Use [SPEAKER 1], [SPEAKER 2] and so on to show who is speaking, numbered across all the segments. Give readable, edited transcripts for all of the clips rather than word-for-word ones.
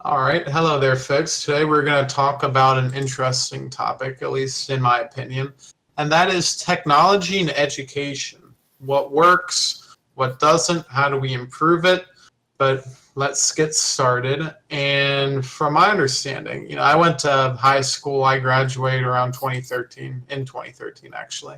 [SPEAKER 1] All right. Hello there, folks. Today we're going to talk about an interesting topic, at least in my opinion, and that is technology and education. What works, what doesn't, how do we improve it? But let's get started. And from my understanding, I went to high school. I graduated around 2013, in 2013, actually.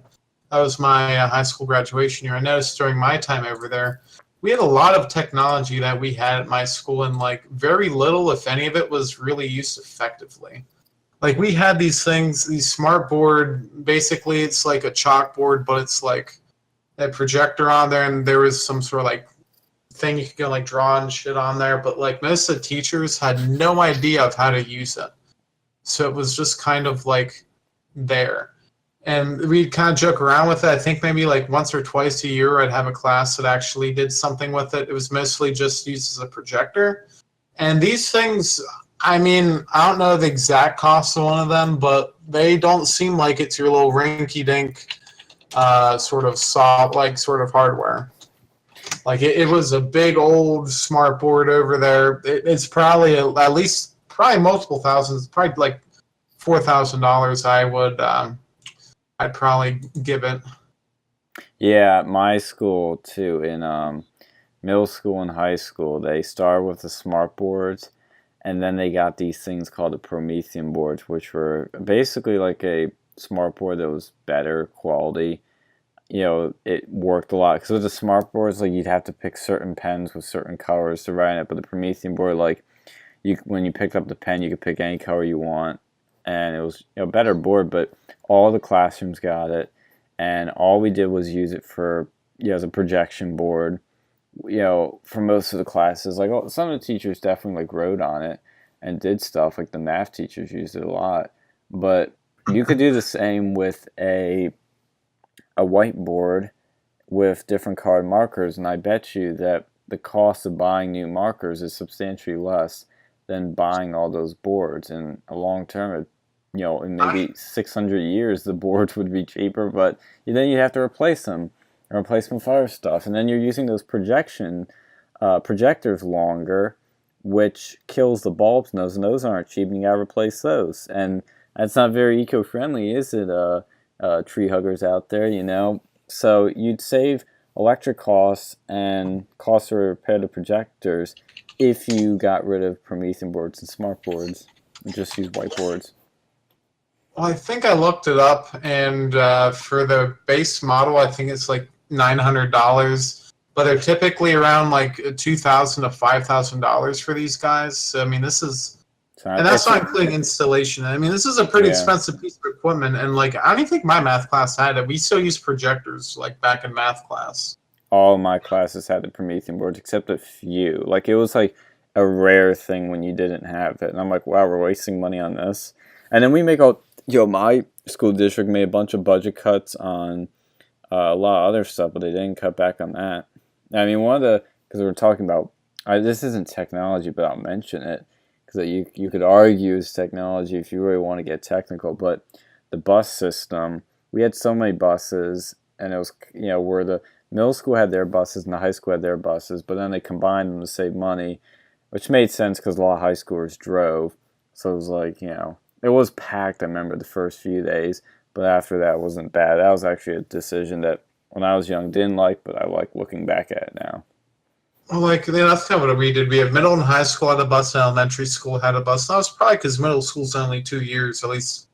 [SPEAKER 1] That was my high school graduation year. I noticed during my time over there, we had a lot of technology that we had at my school, and like very little, if any of it, was really used effectively. Like we had these things, these smart board. Basically, it's like a chalkboard, but it's like a projector on there, and there was some sort of like thing you could go like draw and shit on there. But like most of the teachers had no idea of how to use it, so it was just kind of like there. And we'd kind of joke around with it. I think maybe like once or twice a year I'd have a class that actually did something with it. It was mostly just used as a projector. And these things, I mean, I don't know the exact cost of one of them, but they don't seem like it's your little rinky-dink sort of soft, like sort of hardware. Like it was a big old smart board over there. It's probably at least probably multiple thousands, probably like $4,000 I'd probably give it.
[SPEAKER 2] Yeah, my school too. In middle school and high school, they started with the smart boards, and then they got these things called the Promethean boards, which were basically like a smart board that was better quality. It worked a lot because with the smart boards, like you'd have to pick certain pens with certain colors to write it. But the Promethean board, like when you picked up the pen, you could pick any color you want, and it was a better board. But all the classrooms got it, and all we did was use it for as a projection board. For most of the classes, like some of the teachers definitely like wrote on it and did stuff. Like the math teachers used it a lot, but you could do the same with a whiteboard with different colored markers, and I bet you that the cost of buying new markers is substantially less than buying all those boards. And a long term, in maybe 600 years, the boards would be cheaper, but then you'd have to replace them with other stuff. And then you're using those projectors longer, which kills the bulbs in those, and those aren't cheap, and you gotta replace those. And that's not very eco-friendly, is it, tree huggers out there, So you'd save electric costs and costs to repair the projectors if you got rid of Promethean boards and smart boards and just use whiteboards.
[SPEAKER 1] Well, I think I looked it up, and for the base model, I think it's like $900, but they're typically around like $2,000 to $5,000 for these guys. So I mean, this is, and that's not including installation. I mean, this is a pretty expensive piece of equipment, and like I don't even think my math class had it. We still use projectors like back in math class.
[SPEAKER 2] All my classes had the Promethean boards except a few. Like it was like a rare thing when you didn't have it, and I'm like, wow, we're wasting money on this. And then we make all. My school district made a bunch of budget cuts on a lot of other stuff, but they didn't cut back on that. I mean, because we were talking about, this isn't technology, but I'll mention it, because you could argue it's technology if you really want to get technical, but the bus system, we had so many buses, and it was, where the middle school had their buses and the high school had their buses, but then they combined them to save money, which made sense because a lot of high schoolers drove, so it was like, it was packed, I remember, the first few days, but after that it wasn't bad. That was actually a decision that when I was young didn't like, but I like looking back at it now.
[SPEAKER 1] Well, like that's kind of what we did. We had middle and high school had a bus, and elementary school had a bus. And that was probably because middle school's only 2 years, at least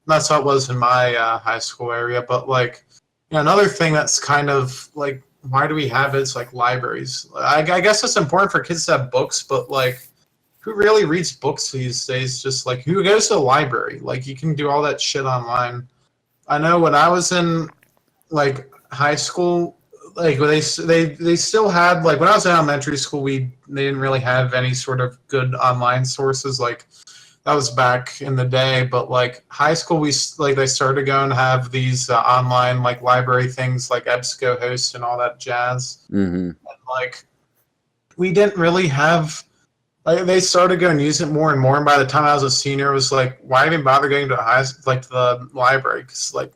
[SPEAKER 1] that's how it was in my high school area. But like, another thing that's kind of like, why do we have it? It's like libraries. I guess it's important for kids to have books, but like, who really reads books these days? Just like who goes to the library? Like you can do all that shit online. I know when I was in like high school, like they still had, like when I was in elementary school, they didn't really have any sort of good online sources. Like that was back in the day, but like high school, they started going to have these online like library things like EBSCOhost and all that jazz.
[SPEAKER 2] Mm-hmm.
[SPEAKER 1] And, like we didn't really have. They started going to use it more and more, and by the time I was a senior, it was like, why even bother going to the library? Because like,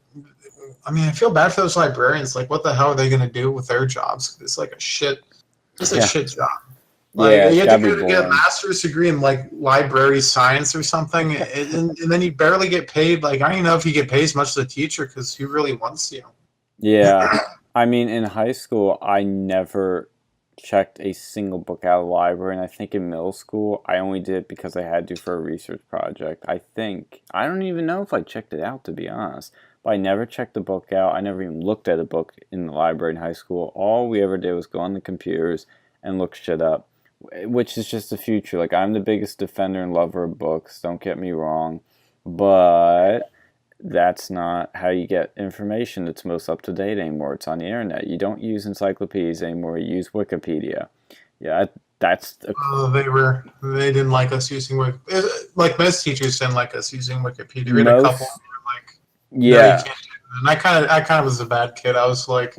[SPEAKER 1] I mean, I feel bad for those librarians. Like, what the hell are they going to do with their jobs? It's like a shit job. Like
[SPEAKER 2] Yeah,
[SPEAKER 1] you
[SPEAKER 2] it's
[SPEAKER 1] had to
[SPEAKER 2] gotta be
[SPEAKER 1] go to get a
[SPEAKER 2] boring.
[SPEAKER 1] master's degree in like library science or something, and then you barely get paid. Like I don't even know if you get paid as much as a teacher because who really wants you?
[SPEAKER 2] Yeah. I mean, in high school, I never checked a single book out of the library, and I think in middle school, I only did it because I had to for a research project. I don't even know if I checked it out, to be honest. But I never checked the book out. I never even looked at a book in the library in high school. All we ever did was go on the computers and look shit up, which is just the future. Like, I'm the biggest defender and lover of books, don't get me wrong. But that's not how you get information that's most up to date anymore. It's on the internet. You don't use encyclopedias anymore. You use Wikipedia. Yeah, that's a,
[SPEAKER 1] They didn't like us using like most teachers didn't like us using Wikipedia. We had a couple
[SPEAKER 2] most.
[SPEAKER 1] who were like, no, you
[SPEAKER 2] Yeah.
[SPEAKER 1] can't do it. And I kind of was a bad kid. I was like,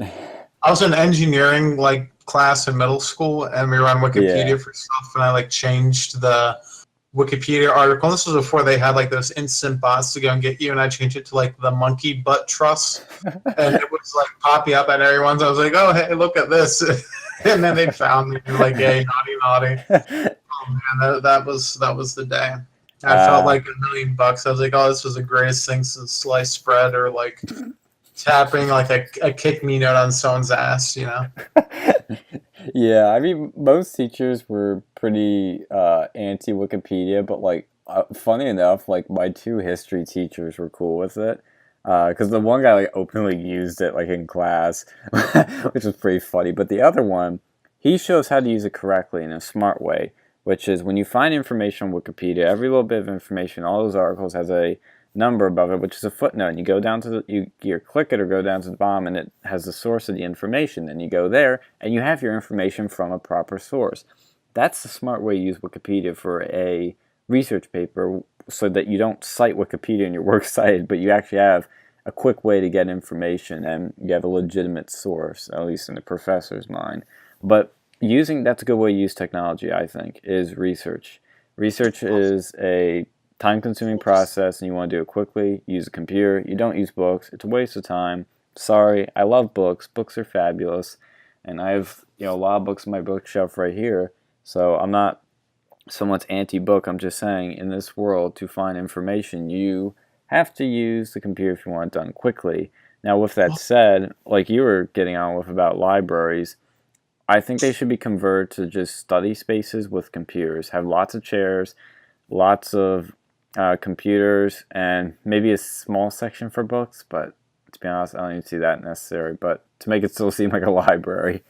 [SPEAKER 1] I was in engineering like class in middle school, and we were on
[SPEAKER 2] Yeah.
[SPEAKER 1] Wikipedia for stuff, and I like changed the Wikipedia article. This was before they had like those instant bots to go and get you, and I changed it to like the monkey butt truss, and it was like popping up at everyone's. I was like, oh hey, look at this, and then they found me and like, hey, naughty, naughty. Oh man, that was the day. I felt
[SPEAKER 2] uh,
[SPEAKER 1] like $1 million. I was like, oh, this was the greatest thing since sliced bread, or like tapping like a kick me note on someone's ass, you know.
[SPEAKER 2] yeah, I mean, most teachers were pretty anti Wikipedia, but like, funny enough, like my two history teachers were cool with it. Because the one guy like openly used it like in class, which was pretty funny. But the other one, he shows how to use it correctly in a smart way, which is when you find information on Wikipedia, every little bit of information, all those articles has a number above it, which is a footnote. And you go down to you click it or go down to the bottom, and it has the source of the information. Then you go there, and you have your information from a proper source. That's the smart way to use Wikipedia for a research paper, so that you don't cite Wikipedia in your works cited, but you actually have a quick way to get information, and you have a legitimate source, at least in the professor's mind. But that's a good way to use technology, I think, is research. Research is a time-consuming process, and you want to do it quickly. Use a computer. You don't use books. It's a waste of time. Sorry, I love books. Books are fabulous, and I have a lot of books on my bookshelf right here. So I'm not someone's anti-book. I'm just saying, in this world, to find information, you have to use the computer if you want it done quickly. Now, with that said, like you were getting on with about libraries, I think they should be converted to just study spaces with computers. Have lots of chairs, lots of computers, and maybe a small section for books. But to be honest, I don't even see that necessary. But to make it still seem like a library.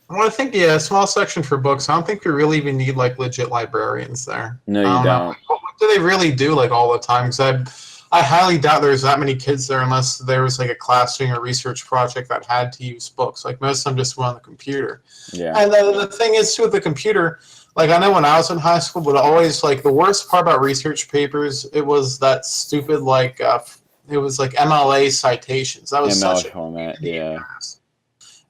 [SPEAKER 1] Well, I think a small section for books. I don't think we really even need like legit librarians there.
[SPEAKER 2] No,
[SPEAKER 1] I
[SPEAKER 2] you
[SPEAKER 1] don't know.
[SPEAKER 2] don't.
[SPEAKER 1] Like, what do they really do like all the time? Because I highly doubt there's that many kids there unless there was like a class doing a research project that had to use books. Like most of them just went on the computer.
[SPEAKER 2] Yeah.
[SPEAKER 1] And the thing is too with the computer, like I know when I was in high school, but always like the worst part about research papers, it was that stupid like it was like MLA citations. That was
[SPEAKER 2] ML
[SPEAKER 1] such a
[SPEAKER 2] format.
[SPEAKER 1] pain in the
[SPEAKER 2] Yeah.
[SPEAKER 1] ass.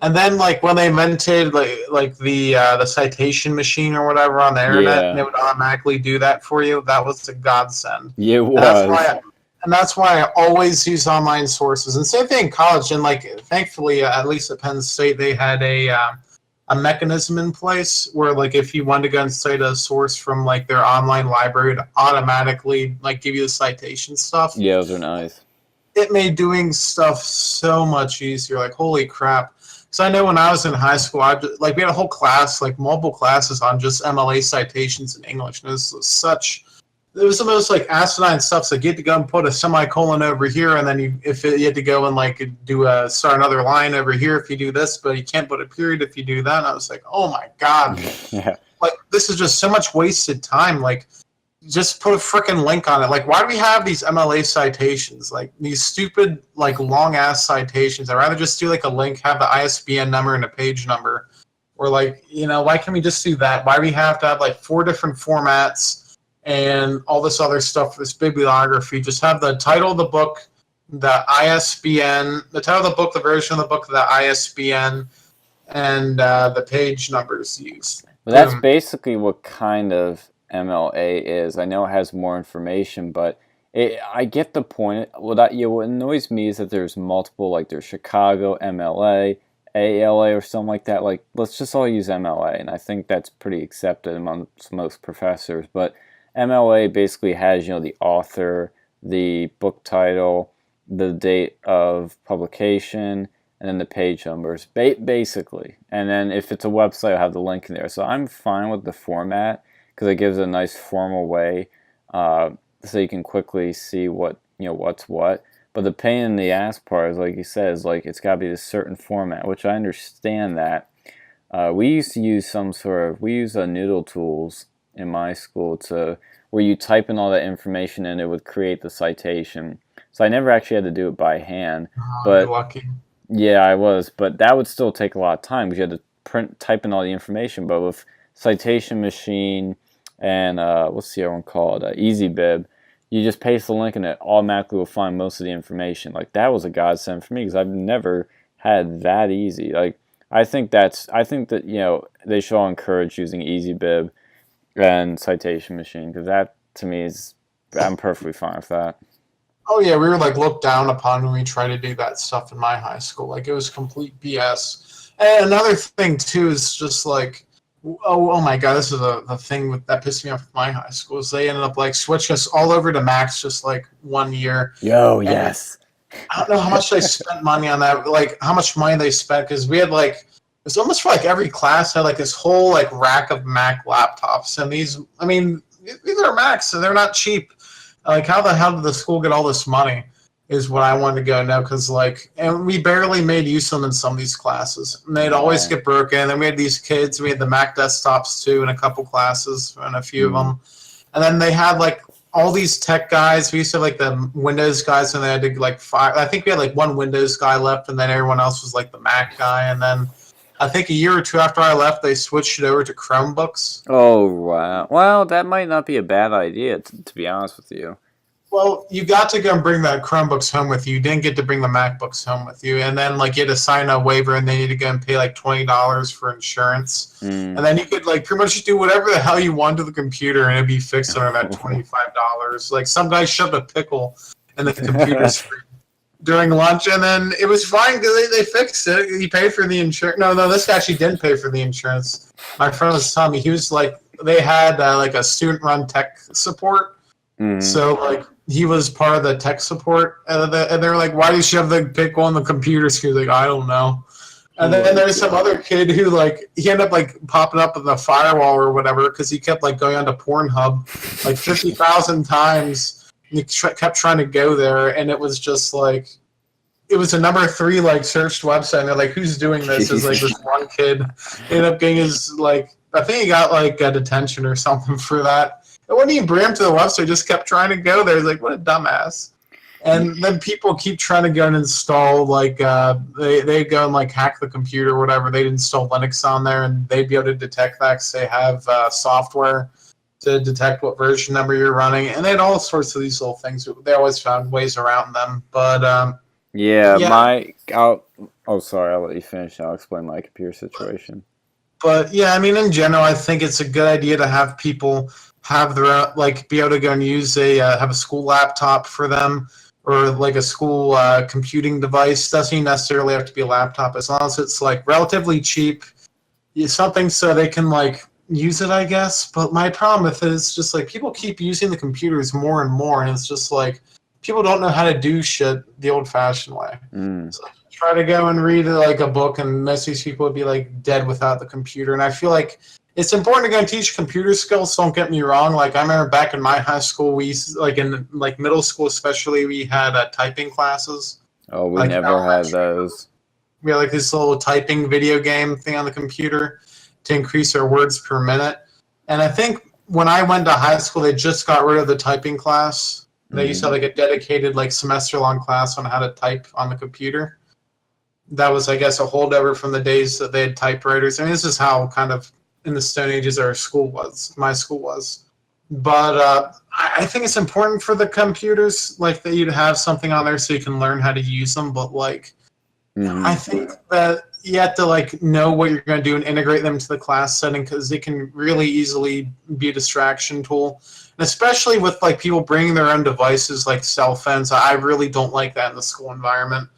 [SPEAKER 1] And then like when they invented like the citation machine or whatever on the internet, and
[SPEAKER 2] Yeah.
[SPEAKER 1] it would automatically do that for you, that was a godsend.
[SPEAKER 2] Yeah, it
[SPEAKER 1] And that's why
[SPEAKER 2] was.
[SPEAKER 1] I always use online sources. And same thing in college. And like thankfully, at least at Penn State, they had a mechanism in place where like if you wanted to go and cite a source from like their online library, it would automatically like give you the citation stuff.
[SPEAKER 2] Yeah, those are nice.
[SPEAKER 1] It made doing stuff so much easier. Like holy crap. So I know when I was in high school, we had a whole class, like multiple classes on just MLA citations in English. And it was the most like asinine stuff. So you had to go and put a semicolon over here, and then you had to go and like start another line over here if you do this, but you can't put a period if you do that. And I was like, oh my god,
[SPEAKER 2] Yeah.
[SPEAKER 1] like this is just so much wasted time. Like just put a freaking link on it. Like, why do we have these MLA citations? Like these stupid, like long ass citations. I'd rather just do like a link, have the ISBN number and a page number, or like why can't we just do that? Why do we have to have like 4 different formats and all this other stuff for this bibliography? Just have the title of the book, the ISBN, the title of the book, the version of the book, the ISBN, and the page numbers used.
[SPEAKER 2] Well, that's basically what kind of MLA is. I know it has more information, but I get the point. What annoys me is that there's multiple, like there's Chicago MLA, ALA or something like that. Like, let's just all use MLA, and I think that's pretty accepted amongst most professors. But MLA basically has, the author, the book title, the date of publication, and then the page numbers, basically. And then if it's a website, I'll have the link in there. So I'm fine with the format because it gives a nice formal way, so you can quickly see what's what. But the pain in the ass part is, like you said, is like it's got to be this certain format, which I understand that. We used to use we use Noodle tools in my school where you type in all that information and it would create the citation. So I never actually had to do it by hand.
[SPEAKER 1] You're
[SPEAKER 2] But
[SPEAKER 1] lucky.
[SPEAKER 2] yeah, I was. But that would still take a lot of time because you had to type in all the information. But with Citation Machine and what's the other one called? EasyBib. You just paste the link and it automatically will find most of the information. Like, that was a godsend for me because I've never had that easy. Like, I think that they should all encourage using EasyBib and Citation Machine because that to me I'm perfectly fine with that.
[SPEAKER 1] Oh yeah, we were like looked down upon when we tried to do that stuff in my high school. Like, it was complete BS. And another thing too is just like, oh my god, this is the thing that pissed me off with my high school is they ended up like switching us all over to Macs just like 1 year.
[SPEAKER 2] Yo,
[SPEAKER 1] And
[SPEAKER 2] yes.
[SPEAKER 1] I don't know how much they spent money on that. Like, how much money they spent because we had like it was almost for like every class had like this whole like rack of Mac laptops, and these are Macs, so they're not cheap. Like, how the hell did the school get all this money? Is what I wanted to go know, because and we barely made use of them in some of these classes. And they'd always get broken. And then we had these kids. We had the Mac desktops too in a couple classes and a few of them. And then they had like all these tech guys. We used to have like the Windows guys, and they had to like five. I think we had like one Windows guy left, and then everyone else was like the Mac guy. And then I think a year or two after I left, they switched it over to Chromebooks.
[SPEAKER 2] Oh, wow. Well, that might not be a bad idea, to be honest with you.
[SPEAKER 1] Well, you got to go and bring the Chromebooks home with you. You didn't get to bring the MacBooks home with you. And then, like, you had to sign a waiver, and then you had to go and pay, like, $20 for insurance. And then you could, like, pretty much do whatever the hell you want to the computer, and it'd be fixed under that $25. Like, some guy shoved a pickle in the computer screen during lunch, and then it was fine because they fixed it. He paid for the insurance. No, this guy actually didn't pay for the insurance. My friend was telling me, he was, like, they had, like, a student-run tech support. So, like, he was part of the tech support, and they're like, "Why do you shove the pickle on the computer screen?" Like, I don't know. And then there's some other kid who, like, he ended up like popping up in the firewall or whatever because he kept like going onto Pornhub like 50,000 times. He kept trying to go there, and it was just like it was a number 3 like searched website. And they're like, "Who's doing this?" It's like this one kid ended up getting his like I think he got like a detention or something for that. It wouldn't even bring him to the website, just kept trying to go there. It's like, what a dumbass. And then people keep trying to go and install, like, they go and, like, hack the computer or whatever. They'd install Linux on there, and they'd be able to detect that because they have software to detect what version number you're running. And they had all sorts of these little things. They always found ways around them. But,
[SPEAKER 2] sorry, I'll let you finish. I'll explain my computer situation.
[SPEAKER 1] But, yeah, I mean, in general, I think it's a good idea to have people have their be able to go and use have a school laptop for them, or like a school computing device. Doesn't even necessarily have to be a laptop, as long as it's like relatively cheap, something so they can like use it, I guess. But my problem with it is just like people keep using the computers more and more, and it's just like people don't know how to do shit the old-fashioned way. So try to go and read like a book, and most of these people would be like dead without the computer. And I feel like it's important to go and teach computer skills. Don't get me wrong. Like, I remember back in my high school, we like in like middle school especially, we had typing classes.
[SPEAKER 2] Oh, we never had those.
[SPEAKER 1] We had like this little typing video game thing on the computer to increase our words per minute. And I think when I went to high school, they just got rid of the typing class. They used to have like a dedicated like semester-long class on how to type on the computer. That was, I guess, a holdover from the days that they had typewriters. I mean, this is how kind of in the Stone Ages my school was. But I think it's important for the computers, like, that you'd have something on there so you can learn how to use them. But like, I think that you have to like know what you're going to do and integrate them to the class setting, because they can really easily be a distraction tool. And especially with like people bringing their own devices like cell phones, I really don't like that in the school environment.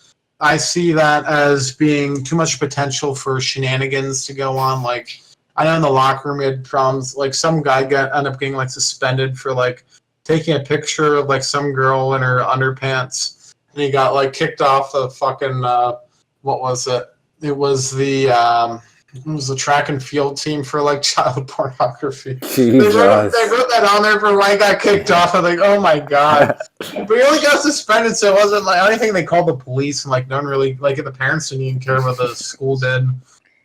[SPEAKER 1] I see that as being too much potential for shenanigans to go on. Like, I know in the locker room we had problems. Like, some guy ended up getting like suspended for like taking a picture of like some girl in her underpants, and he got like kicked off the fucking what was it? It was the track and field team for like child pornography.
[SPEAKER 2] Jesus.
[SPEAKER 1] They wrote that on there for why he got kicked off. I'm like, oh my god. But he only got suspended, so it wasn't like anything. They called the police, and like no one really, like the parents didn't even care what the school did.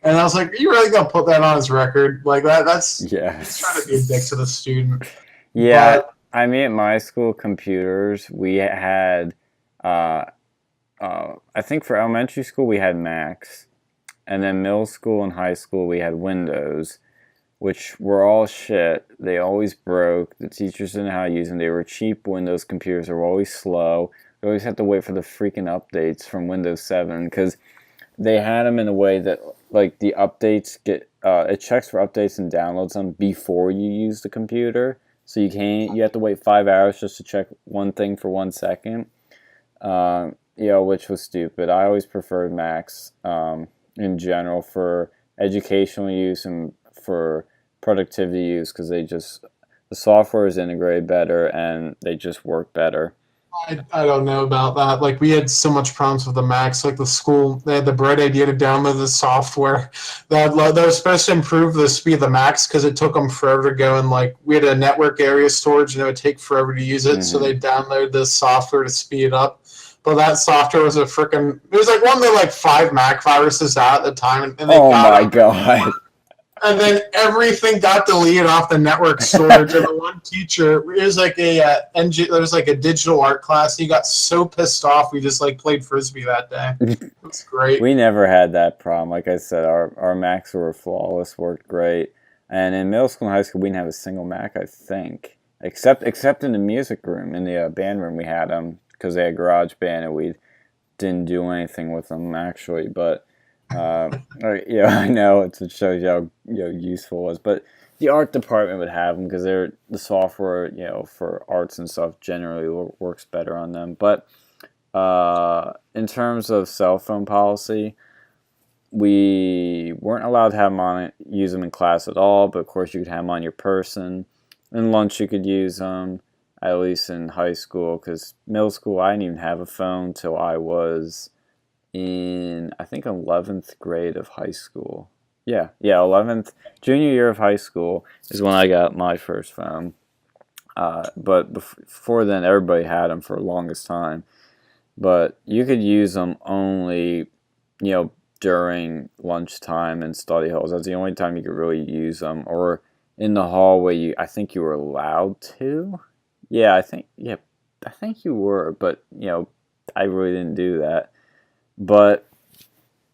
[SPEAKER 1] And I was like, are you really gonna put that on his record? Like that's
[SPEAKER 2] Yes.
[SPEAKER 1] trying to be a dick to the student.
[SPEAKER 2] Yeah,
[SPEAKER 1] But,
[SPEAKER 2] I mean, at my school, computers, we had, I think for elementary school, we had Macs. And then middle school and high school, we had Windows, which were all shit. They always broke. The teachers didn't know how to use them. They were cheap Windows computers. They were always slow. We always had to wait for the freaking updates from Windows 7 because they had them in a way that, like, the updates get, it checks for updates and downloads them before you use the computer. So you have to wait 5 hours just to check one thing for 1 second. Which was stupid. I always preferred Macs. In general for educational use and for productivity use because the software is integrated better and they just work better.
[SPEAKER 1] I don't know about that. Like, we had so much problems with the Macs. Like, the school, they had the bright idea to download the software that was supposed to improve the speed of the Macs because it took them forever to go. And like, we had a network area storage and it would take forever to use it. So they downloaded this software to speed it up. But that software was it was like one of the like 5 Mac viruses out at the time, and they
[SPEAKER 2] God!
[SPEAKER 1] And then everything got deleted off the network storage. And the one teacher, it was like there was like a digital art class. He got so pissed off, we just like played frisbee that day. It was great.
[SPEAKER 2] We never had that problem. Like I said, our Macs were flawless, worked great. And in middle school and high school, we didn't have a single Mac, I think, except in the music room, in the band room, we had them. Because they had GarageBand and we didn't do anything with them actually, but I know it shows you how useful it was. But the art department would have them because the software for arts and stuff generally works better on them. But in terms of cell phone policy, we weren't allowed to use them in class at all. But of course, you could have them on your person. In lunch, you could use them. At least in high school, because middle school, I didn't even have a phone till I was in, I think, 11th grade of high school. Yeah, 11th, junior year of high school is when I got my first phone. But before then, everybody had them for the longest time. But you could use them only, during lunchtime and study halls. That's the only time you could really use them. Or in the hallway, I think you were allowed to. Yeah, I think you were, but I really didn't do that. But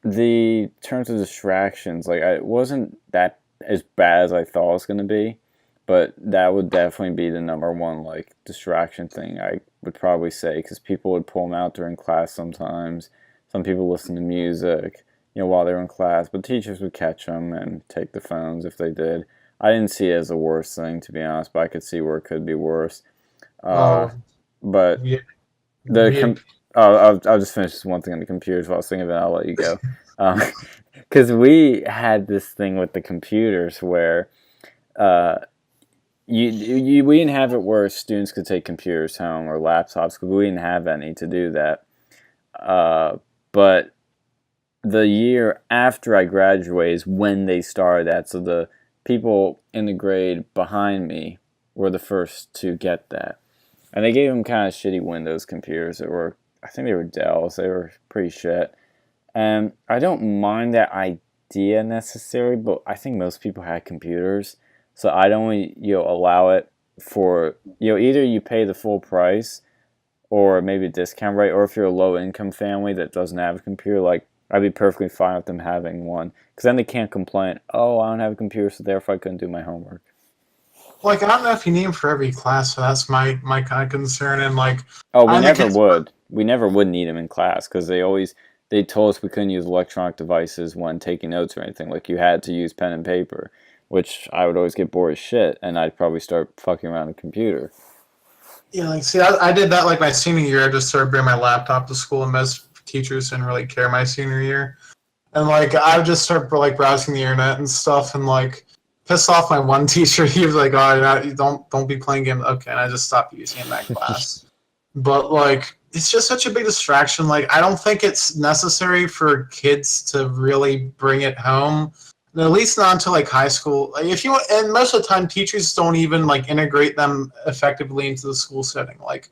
[SPEAKER 2] the terms of distractions, like it wasn't that as bad as I thought it was gonna be, but that would definitely be the number one like distraction thing I would probably say because people would pull them out during class sometimes. Some people listen to music, while they were in class, but teachers would catch them and take the phones if they did. I didn't see it as the worst thing to be honest, but I could see where it could be worse. But I'll just finish this one thing on the computers while I was thinking of it. I'll let you go. Because we had this thing with the computers where we didn't have it where students could take computers home or laptops because we didn't have any to do that. But the year after I graduated is when they started that. So the people in the grade behind me were the first to get that. And they gave them kind of shitty Windows computers that were, I think they were Dells. They were pretty shit. And I don't mind that idea necessarily, but I think most people had computers. So I'd only, allow it for, either you pay the full price or maybe a discount rate, or if you're a low income family that doesn't have a computer, like I'd be perfectly fine with them having one. Because then they can't complain, oh, I don't have a computer, so therefore I couldn't do my homework.
[SPEAKER 1] Like, I don't know if you need them for every class, so that's my kind of concern. And like,
[SPEAKER 2] we never would need them in class because they told us we couldn't use electronic devices when taking notes or anything. Like, you had to use pen and paper, which I would always get bored as shit, and I'd probably start fucking around a computer.
[SPEAKER 1] Yeah, like, see, I did that like my senior year. I just started bringing my laptop to school, and most teachers didn't really care my senior year. And like I would just start like browsing the internet and stuff, and like piss off my one teacher. He was like, "Oh, you don't be playing games." Okay, and I just stopped using it in that class. But like, it's just such a big distraction. Like, I don't think it's necessary for kids to really bring it home. At least not until like high school. Like, if you want, and most of the time, teachers don't even like integrate them effectively into the school setting. Like,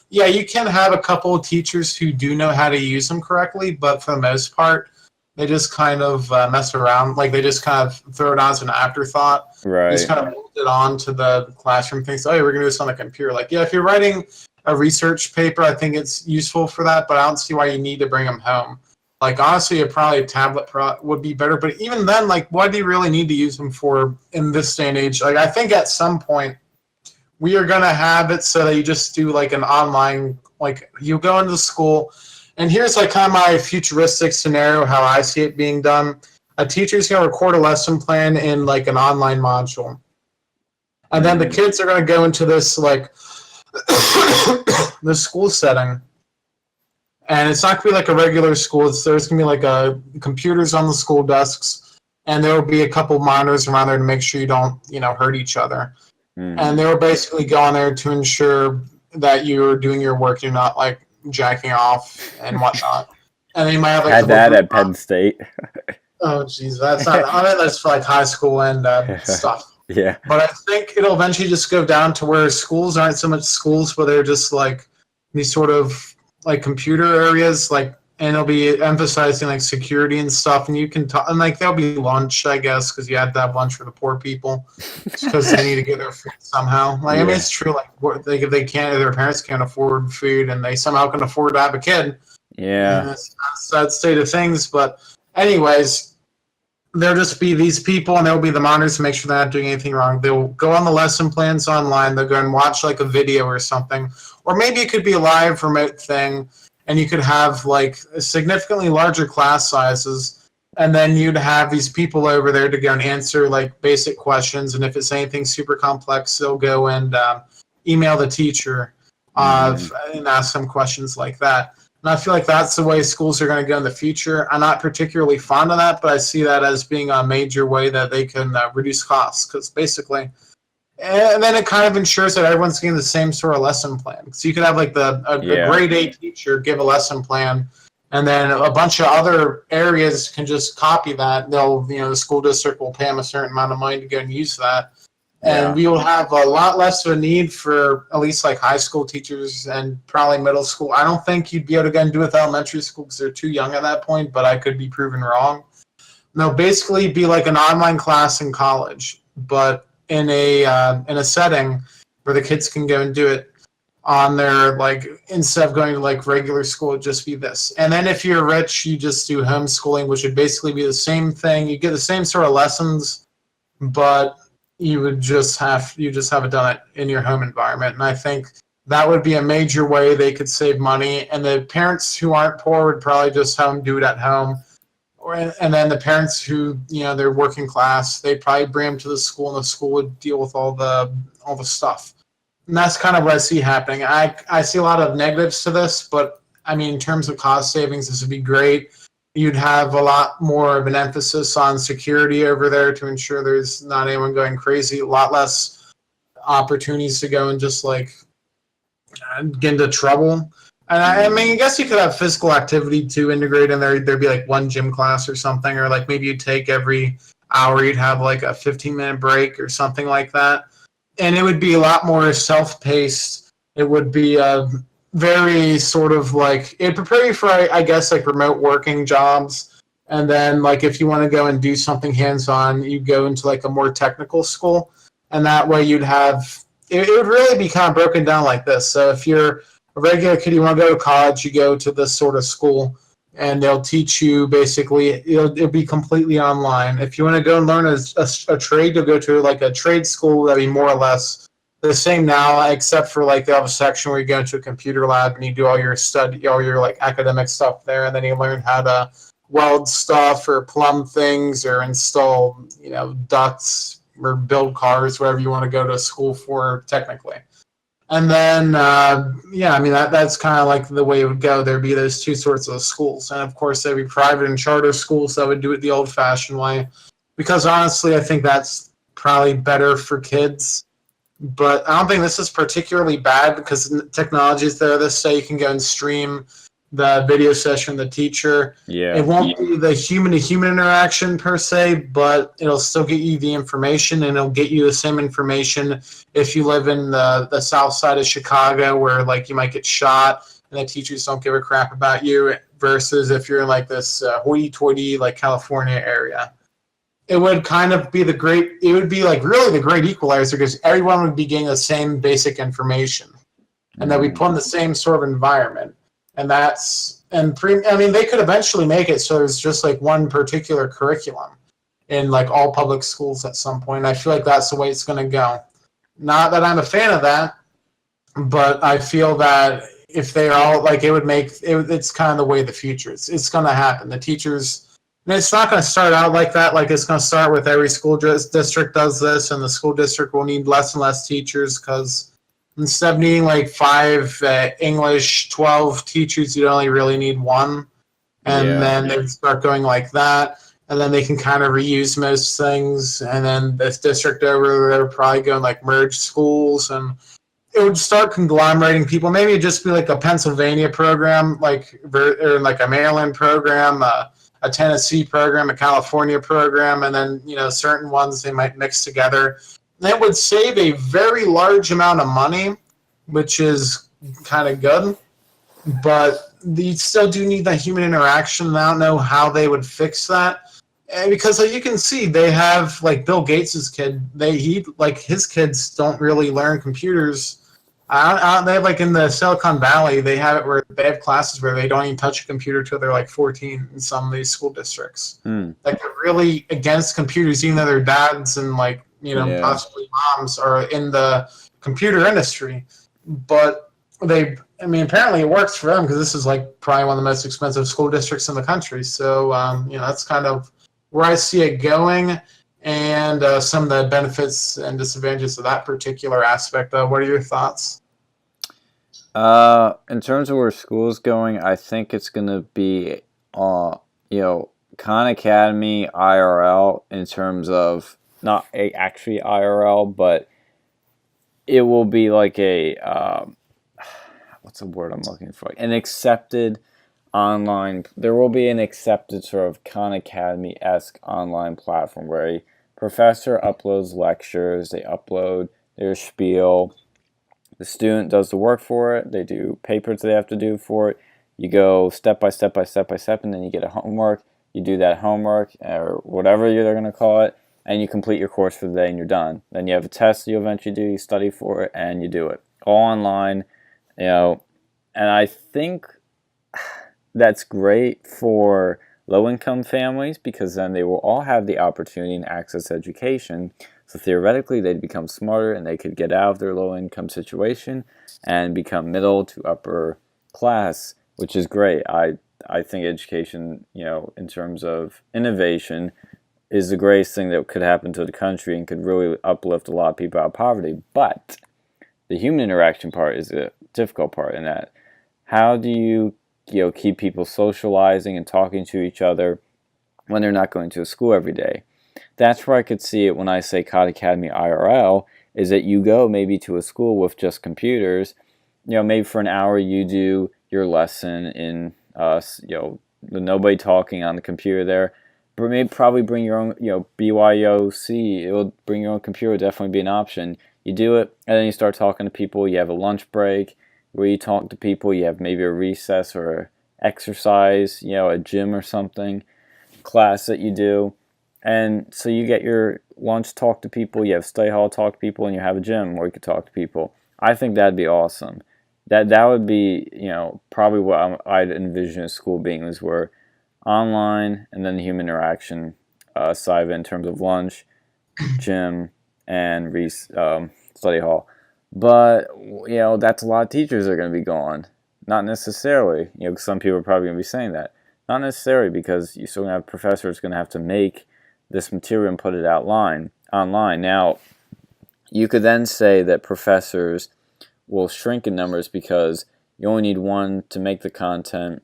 [SPEAKER 1] yeah, you can have a couple of teachers who do know how to use them correctly, but for the most part, they just kind of mess around. Like, they just kind of throw it on as an afterthought.
[SPEAKER 2] Right.
[SPEAKER 1] Just kind of moved it on to the classroom things. Oh, yeah, we're going to do this on the computer. Like, yeah, if you're writing a research paper, I think it's useful for that, but I don't see why you need to bring them home. Like, honestly, probably a tablet would be better. But even then, like, what do you really need to use them for in this day and age? Like, I think at some point we are going to have it so that you just do, like, an online, like, you go into school. And here's, like, kind of my futuristic scenario, how I see it being done. A teacher's going to record a lesson plan in, like, an online module. And then the kids are going to go into this, like, the school setting. And it's not going to be like a regular school. There's going to be like computers on the school desks, and there will be a couple monitors around there to make sure you don't, hurt each other. And they will basically go on there to ensure that you're doing your work, you're not like jacking off and whatnot. And they might have like
[SPEAKER 2] had that at Penn State.
[SPEAKER 1] Oh, geez, that's not. I mean, that's for like high school and stuff.
[SPEAKER 2] Yeah.
[SPEAKER 1] But I think it'll eventually just go down to where schools aren't so much schools, but they're just like these sort of like computer areas, like, and it'll be emphasizing like security and stuff. And you can talk, and like there'll be lunch, I guess, because you have to have lunch for the poor people because they need to get their food somehow. Like, I mean, it's true. Like, if they can't, if their parents can't afford food, and they somehow can afford to have a kid.
[SPEAKER 2] Yeah.
[SPEAKER 1] And that's a sad state of things. But anyways, there'll just be these people, and there'll be the monitors to make sure they're not doing anything wrong. They'll go on the lesson plans online. They'll go and watch like a video or something. Or maybe it could be a live remote thing, and you could have like significantly larger class sizes, and then you'd have these people over there to go and answer like basic questions. And if it's anything super complex, they'll go and email the teacher and ask them questions like that. And I feel like that's the way schools are going to go in the future. I'm not particularly fond of that, but I see that as being a major way that they can reduce costs, because basically, and then it kind of ensures that everyone's getting the same sort of lesson plan. So you could have like a grade A teacher give a lesson plan, and then a bunch of other areas can just copy that. They'll, the school district will pay them a certain amount of money to go and use that. And we will have a lot less of a need for at least like high school teachers and probably middle school. I don't think you'd be able to go and do it with elementary school because they're too young at that point, but I could be proven wrong. They'll basically be like an online class in college, but in a setting where the kids can go and do it on their, like, instead of going to like regular school, it'd just be this. And then if you're rich, you just do homeschooling, which would basically be the same thing. You get the same sort of lessons, but you just have it done it in your home environment. And I think that would be a major way they could save money. And the parents who aren't poor would probably just have them do it at home. And then the parents who, they're working class, they'd probably bring them to the school, and the school would deal with all the stuff. And that's kind of what I see happening. I see a lot of negatives to this, but I mean, in terms of cost savings, this would be great. You'd have a lot more of an emphasis on security over there to ensure there's not anyone going crazy. A lot less opportunities to go and just like get into trouble. And I mean, I guess you could have physical activity to integrate in there. There'd be like one gym class or something, or like maybe you'd take every hour, you'd have like a 15-minute break or something like that. And it would be a lot more self-paced. It would be very sort of like, it'd prepare you for, I guess, like remote working jobs. And then like if you want to go and do something hands-on, you go into like a more technical school. And that way you'd have, it would really be kind of broken down like this. So if you're a regular kid, you want to go to college, you go to this sort of school, and they'll teach you basically, it'll be completely online. If you want to go and learn a trade, you'll go to like a trade school that'd be more or less the same now, except for like they have a section where you go into a computer lab and you do all your like academic stuff there, and then you learn how to weld stuff or plumb things or install, ducts or build cars, whatever you want to go to school for technically. And then, yeah, I mean, that's kind of like the way it would go. There'd be those two sorts of schools. And of course, there'd be private and charter schools that would do it the old fashioned way. Because honestly, I think that's probably better for kids. But I don't think this is particularly bad because technology is there to say you can go and stream the video session of the teacher. It
[SPEAKER 2] Yeah.
[SPEAKER 1] won't be the human to human interaction per se, but it'll still get you the information, and it'll get you the same information if you live in the south side of Chicago where like you might get shot and the teachers don't give a crap about you versus if you're in like this hoity-toity like California area. It would kind of be it would be like really the great equalizer because everyone would be getting the same basic information and that we put in the same sort of environment. And I mean, they could eventually make it so there's just like one particular curriculum in like all public schools at some point. I feel like that's the way it's going to go. Not that I'm a fan of that, but I feel that if they all like, it would make it's kind of the way of the future. It's going to happen. The teachers. And it's not going to start out like that. Like it's going to start with every school district does this, and the school district will need less and less teachers because instead of needing like 5 English, 12 teachers, you only really need 1. And then they start going like that, and then they can kind of reuse most things. And then this district over there probably going like merge schools, and it would start conglomerating people. Maybe it'd just be like a Pennsylvania program, or like a Maryland program. A Tennessee program, a California program, and then certain ones they might mix together. That would save a very large amount of money, which is kind of good. But you still do need that human interaction. And I don't know how they would fix that, because like, you can see they have like Bill Gates's kid. His kids don't really learn computers. They have like in the Silicon Valley, they have it where they have classes where they don't even touch a computer till they're like 14 in some of these school districts. Like they're really against computers, even though their dads and like possibly moms are in the computer industry. But apparently it works for them because this is like probably one of the most expensive school districts in the country. So that's kind of where I see it going. And some of the benefits and disadvantages of that particular aspect. What are your thoughts?
[SPEAKER 2] In terms of where school's going, I think it's going to be, Khan Academy IRL in terms of not actually IRL, but it will be like what's the word I'm looking for? An accepted online. There will be an accepted sort of Khan Academy-esque online platform where a professor uploads lectures, they upload their spiel, the student does the work for it, they do papers they have to do for it, you go step by step by step by step, and then you get a homework, you do that homework, or whatever they're going to call it, and you complete your course for the day and you're done. Then you have a test you eventually do, you study for it, and you do it. All online, and I think that's great for low-income families because then they will all have the opportunity and access to education. So theoretically, they'd become smarter and they could get out of their low-income situation and become middle to upper class, which is great. I think education, in terms of innovation, is the greatest thing that could happen to the country and could really uplift a lot of people out of poverty. But the human interaction part is a difficult part in that. How do you keep people socializing and talking to each other when they're not going to school every day? That's where I could see it when I say Khan Academy IRL, is that you go maybe to a school with just computers, maybe for an hour you do your lesson in, nobody talking on the computer there, but maybe probably bring your own, BYOC, it'll bring your own computer, would definitely be an option. You do it, and then you start talking to people, you have a lunch break, where you talk to people, you have maybe a recess or exercise, a gym or something, class that you do. And so you get your lunch, talk to people, you have study hall, talk to people, and you have a gym where you could talk to people. I think that'd be awesome. That would be, probably what I'd envision a school being, is where online and then the human interaction side of it in terms of lunch, gym, and study hall. But, that's a lot of teachers that are going to be gone. Not necessarily. Some people are probably going to be saying that. Not necessarily, because you're still going to have professors going to have to make this material and put it online. Now, you could then say that professors will shrink in numbers because you only need one to make the content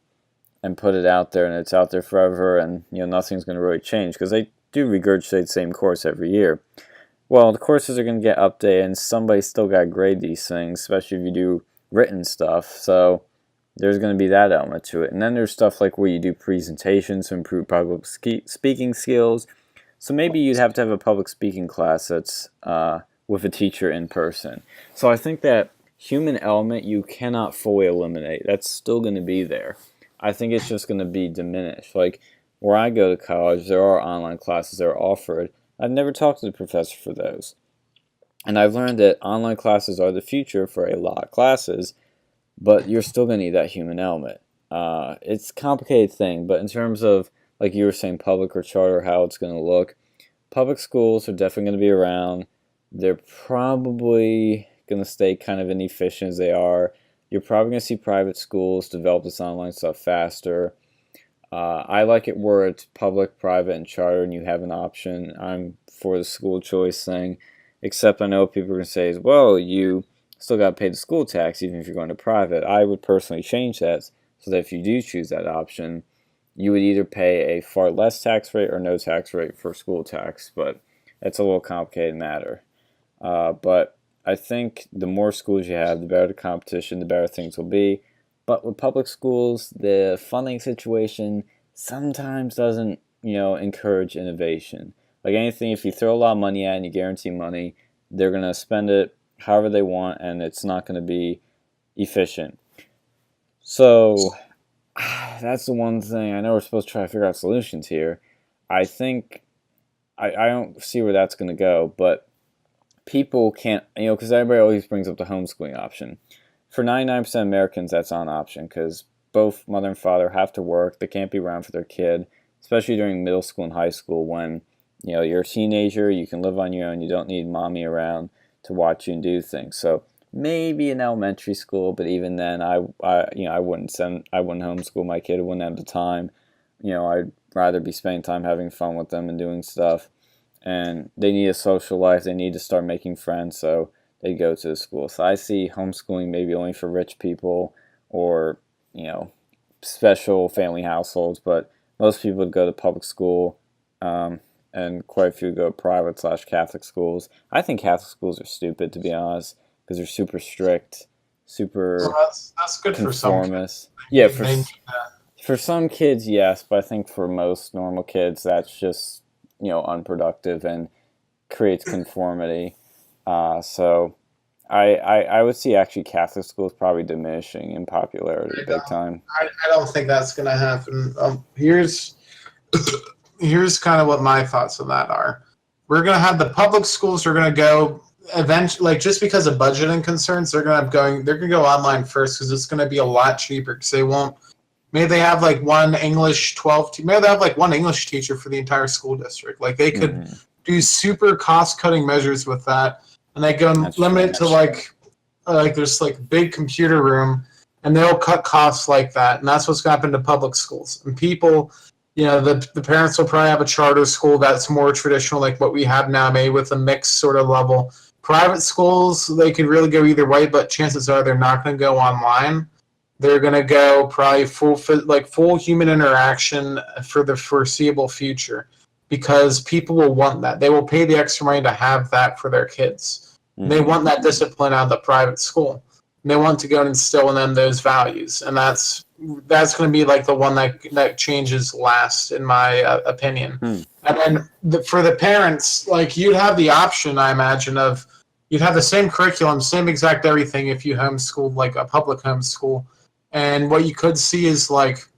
[SPEAKER 2] and put it out there, and it's out there forever, and nothing's going to really change because they do regurgitate the same course every year. Well, the courses are going to get updated, and somebody's still got to grade these things, especially if you do written stuff. So there's going to be that element to it. And then there's stuff like where you do presentations to improve public speaking skills. So maybe you'd have to have a public speaking class that's with a teacher in person. So I think that human element you cannot fully eliminate. That's still going to be there. I think it's just going to be diminished. Like where I go to college, there are online classes that are offered. I've never talked to the professor for those. And I've learned that online classes are the future for a lot of classes, but you're still going to need that human element. It's a complicated thing, but in terms of, like you were saying, public or charter, how it's going to look, public schools are definitely going to be around. They're probably going to stay kind of inefficient as they are. You're probably going to see private schools develop this online stuff faster. I like it where it's public, private, and charter, and you have an option. I'm for the school choice thing, except I know people are going to say, well, you still got to pay the school tax even if you're going to private. I would personally change that so that if you do choose that option, you would either pay a far less tax rate or no tax rate for school tax, but it's a little complicated matter. But I think the more schools you have, the better the competition, the better things will be. But with public schools, the funding situation sometimes doesn't, encourage innovation. Like anything, if you throw a lot of money at it and you guarantee money, they're going to spend it however they want, and it's not going to be efficient. So that's the one thing. I know we're supposed to try to figure out solutions here. I think I don't see where that's going to go, but people can't, because everybody always brings up the homeschooling option. For 99% of Americans, that's not an option because both mother and father have to work. They can't be around for their kid, especially during middle school and high school when, you're a teenager, you can live on your own, you don't need mommy around to watch you and do things. So maybe in elementary school, but even then, I wouldn't homeschool my kid. I wouldn't have the time. I'd rather be spending time having fun with them and doing stuff. And they need a social life. They need to start making friends, so they go to the school. So I see homeschooling maybe only for rich people or, special family households, but most people would go to public school, and quite a few go to private/Catholic schools. I think Catholic schools are stupid, to be honest, because they're super strict, super
[SPEAKER 1] that's good
[SPEAKER 2] conformist.
[SPEAKER 1] For some kids.
[SPEAKER 2] For some kids, yes, but I think for most normal kids, that's just, unproductive and creates conformity. So I would see actually Catholic schools probably diminishing in popularity big time.
[SPEAKER 1] I don't think that's going to happen. Here's kind of what my thoughts on that are. We're going to have the public schools are going to go eventually, like just because of budgeting concerns, they're going to go online first because it's going to be a lot cheaper because they won't. Maybe they have like one English 12. Maybe they have like one English teacher for the entire school district. Like they could do super cost-cutting measures with that, and they go and limit it to like there's like big computer room, and they'll cut costs like that, and that's what's going to happen to public schools. And people, the parents will probably have a charter school that's more traditional, like what we have now, maybe with a mixed sort of level. Private schools, they could really go either way, but chances are they're not going to go online. They're going to go probably full human interaction for the foreseeable future because people will want that. They will pay the extra money to have that for their kids. Mm-hmm. They want that discipline out of the private school. And they want to go and instill in them those values. And that's going to be like the one that changes last, in my opinion. And then for the parents, like you'd have the option, I imagine, of you'd have the same curriculum, same exact everything if you homeschooled, like a public homeschool. And what you could see is like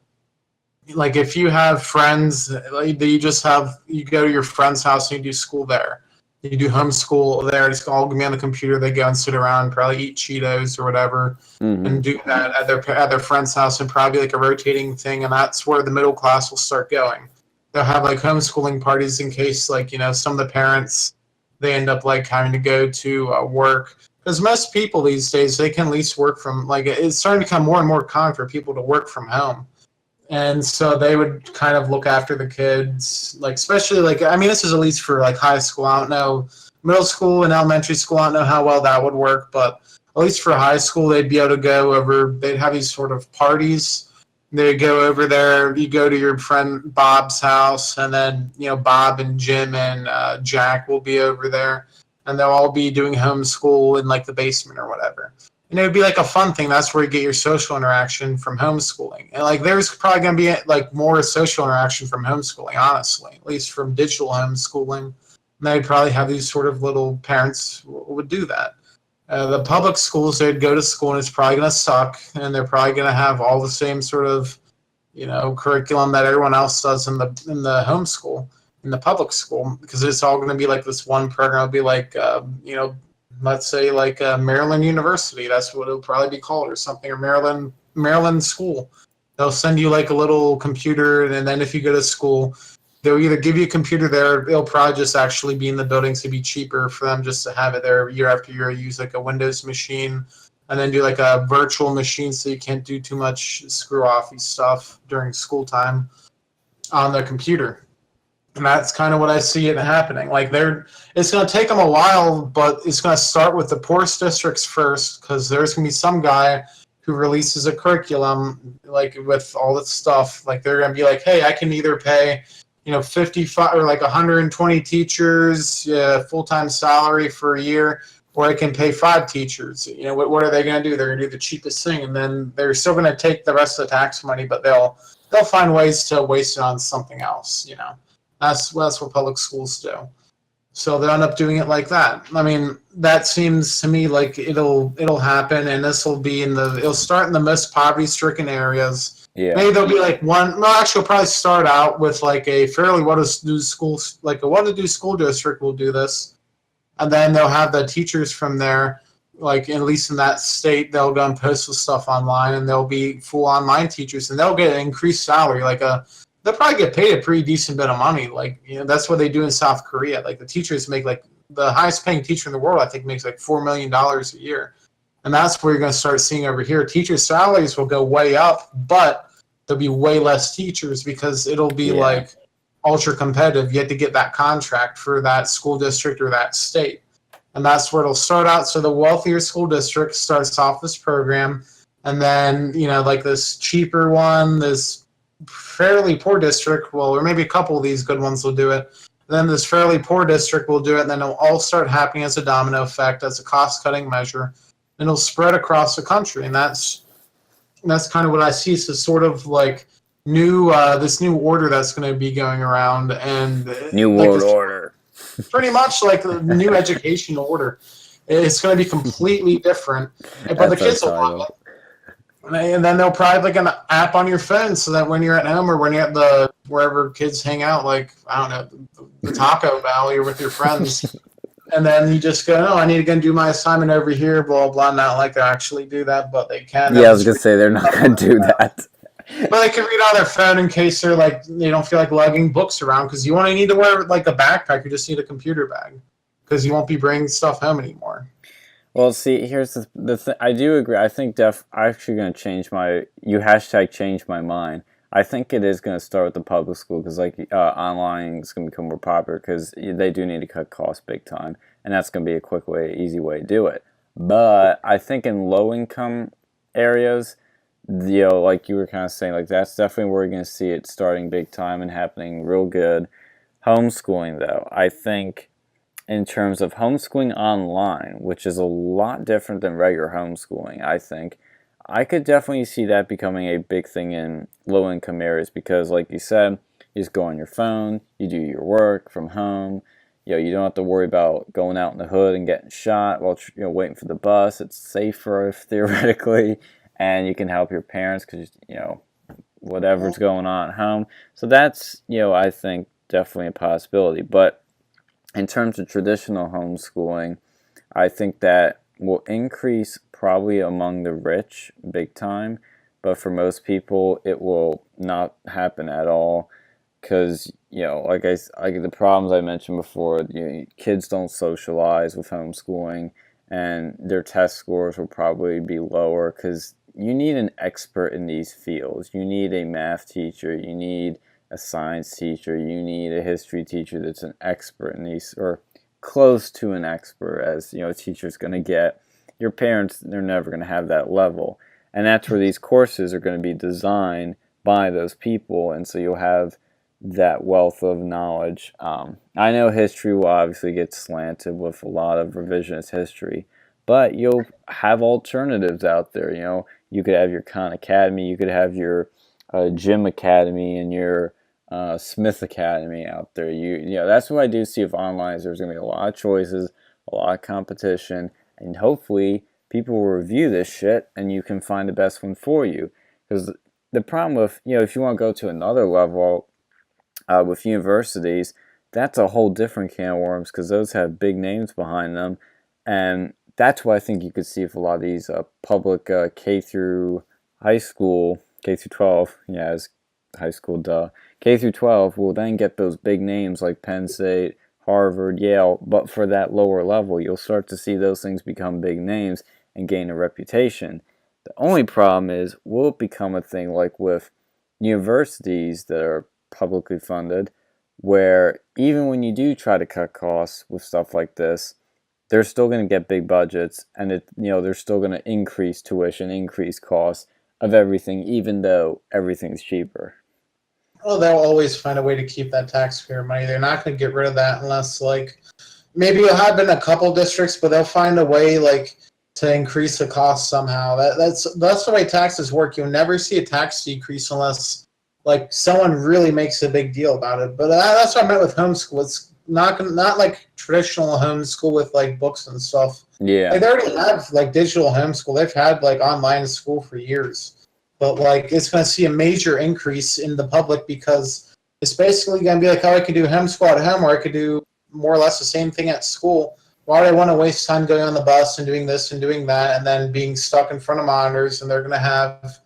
[SPEAKER 1] if you have friends, like you go to your friend's house and you do school there. You do homeschool there. It's all going to be on the computer. They go and sit around, probably eat Cheetos or whatever, and do that at their friend's house, and probably like a rotating thing. And that's where the middle class will start going. They'll have like homeschooling parties in case like some of the parents they end up like having to go to work. Because most people these days, they can at least work from, like, it's starting to become more and more common for people to work from home. And so they would kind of look after the kids, like, especially, like, I mean, this is at least for, like, high school. I don't know, middle school and elementary school, I don't know how well that would work. But at least for high school, they'd be able to go over, they'd have these sort of parties. They'd go over there, you go to your friend Bob's house, and then, Bob and Jim and Jack will be over there, and they'll all be doing homeschool in like the basement or whatever. And it would be like a fun thing. That's where you get your social interaction from homeschooling. And like there's probably going to be like more social interaction from homeschooling, honestly, at least from digital homeschooling. And they'd probably have these sort of little parents would do that. The public schools, they'd go to school and it's probably going to suck, and they're probably going to have all the same sort of, curriculum that everyone else does in the homeschool, in the public school, because it's all going to be like this one program. It'll be like, let's say like Maryland University. That's what it'll probably be called, or something, or Maryland School. They'll send you like a little computer, and then if you go to school, they'll either give you a computer there. It'll probably just actually be in the building, so it'd be cheaper for them just to have it there year after year. Use like a Windows machine, and then do like a virtual machine, so you can't do too much screw-offy stuff during school time on the computer. And that's kind of what I see it happening. Like it's going to take them a while, but it's going to start with the poorest districts first, because there's going to be some guy who releases a curriculum like with all this stuff. Like they're going to be like, hey, I can either pay 55 or like 120 teachers full-time salary for a year, or I can pay 5 teachers. What are they going to do? They're going to do the cheapest thing, and then they're still going to take the rest of the tax money, but they'll find ways to waste it on something else. That's what public schools do. So they'll end up doing it like that. I mean, that seems to me like it'll happen, and it'll start in the most poverty-stricken areas.
[SPEAKER 2] Yeah.
[SPEAKER 1] Maybe there'll be like one. No, actually, it'll probably start out with like a fairly well-to-do school, like a well-to-do school district will do this, and then they'll have the teachers from there, like at least in that state, they'll go and post the stuff online, and they'll be full online teachers, and they'll get an increased salary, they'll probably get paid a pretty decent bit of money. Like, that's what they do in South Korea. Like the teachers make like the highest paying teacher in the world, I think, makes like $4 million a year. And that's where you're going to start seeing over here. Teachers' salaries will go way up, but there'll be way less teachers because it'll be like ultra competitive. You have to get that contract for that school district or that state. And that's where it'll start out. So the wealthier school district starts off this program. And then, like this cheaper one, this fairly poor district or maybe a couple of these good ones will do it. Then this fairly poor district will do it, and then it'll all start happening as a domino effect, as a cost-cutting measure, and it'll spread across the country. And that's kind of what I see. It's a sort of like this new order that's going to be going around, and
[SPEAKER 2] New World Order.
[SPEAKER 1] Pretty much like the new education order. It's going to be completely different, but the kids will love it. And then they'll probably like an app on your phone, so that when you're at home or when you're at wherever kids hang out, like, I don't know, the Taco Valley or with your friends, and then you just go, I need to go and do my assignment over here, blah, blah, not like they actually do that, but they can.
[SPEAKER 2] Yeah, I was going to say, they're not going to do that.
[SPEAKER 1] But they can read on their phone in case they don't feel like lugging books around, because you only need to wear like a backpack, you just need a computer bag, because you won't be bringing stuff home anymore.
[SPEAKER 2] Well, see, here's the thing. I do agree. I think I'm actually going to change change my mind. I think it is going to start with the public school, because online is going to become more popular, because they do need to cut costs big time, and that's going to be a quick way, easy way to do it. But I think in low-income areas, like you were kind of saying, like that's definitely where we're going to see it starting big time and happening real good. Homeschooling, though, I think, in terms of homeschooling online, which is a lot different than regular homeschooling, I think, I could definitely see that becoming a big thing in low-income areas, because, like you said, you just go on your phone, you do your work from home, you don't have to worry about going out in the hood and getting shot while waiting for the bus. It's safer, theoretically, and you can help your parents because, whatever's going on at home. So that's, I think, definitely a possibility. But in terms of traditional homeschooling, I think that will increase probably among the rich big time, but for most people it will not happen at all, because like the problems I mentioned before, kids don't socialize with homeschooling, and their test scores will probably be lower, because you need an expert in these fields. You need a math teacher, you need a science teacher, you need a history teacher that's an expert in these, or close to an expert as a teacher's going to get your parents, they're never going to have that level. And that's where these courses are going to be designed by those people, and so you'll have that wealth of knowledge. I know history will obviously get slanted with a lot of revisionist history, but you'll have alternatives out there. You could have your Khan Academy, you could have your Gym Academy, and your Smith Academy out there. That's what I do see with online is there's going to be a lot of choices, a lot of competition, and hopefully people will review this shit and you can find the best one for you. Because the problem with, if you want to go to another level with universities, that's a whole different can of worms because those have big names behind them. And that's what I think you could see with a lot of these public K through high school, K through 12, as high school, duh. K through 12 will then get those big names like Penn State, Harvard, Yale, but for that lower level, you'll start to see those things become big names and gain a reputation. The only problem is, will it become a thing like with universities that are publicly funded, where even when you do try to cut costs with stuff like this, they're still going to get big budgets, and they're still going to increase tuition, increase costs of everything, even though everything's cheaper.
[SPEAKER 1] Well, they'll always find a way to keep that taxpayer money. They're not going to get rid of that unless, like, maybe it'll happen in a couple districts, but they'll find a way, like, to increase the cost somehow. That's the way taxes work. You'll never see a tax decrease unless, like, someone really makes a big deal about it. But that's what I meant with homeschool. It's not like traditional homeschool with, like, books and stuff.
[SPEAKER 2] Yeah.
[SPEAKER 1] Like, they already have, like, digital homeschool. They've had, like, online school for years. But, like, it's going to see a major increase in the public because it's basically going to be like how I could do homeschool at home or I could do more or less the same thing at school. Why do I want to waste time going on the bus and doing this and doing that and then being stuck in front of monitors? And they're going to have,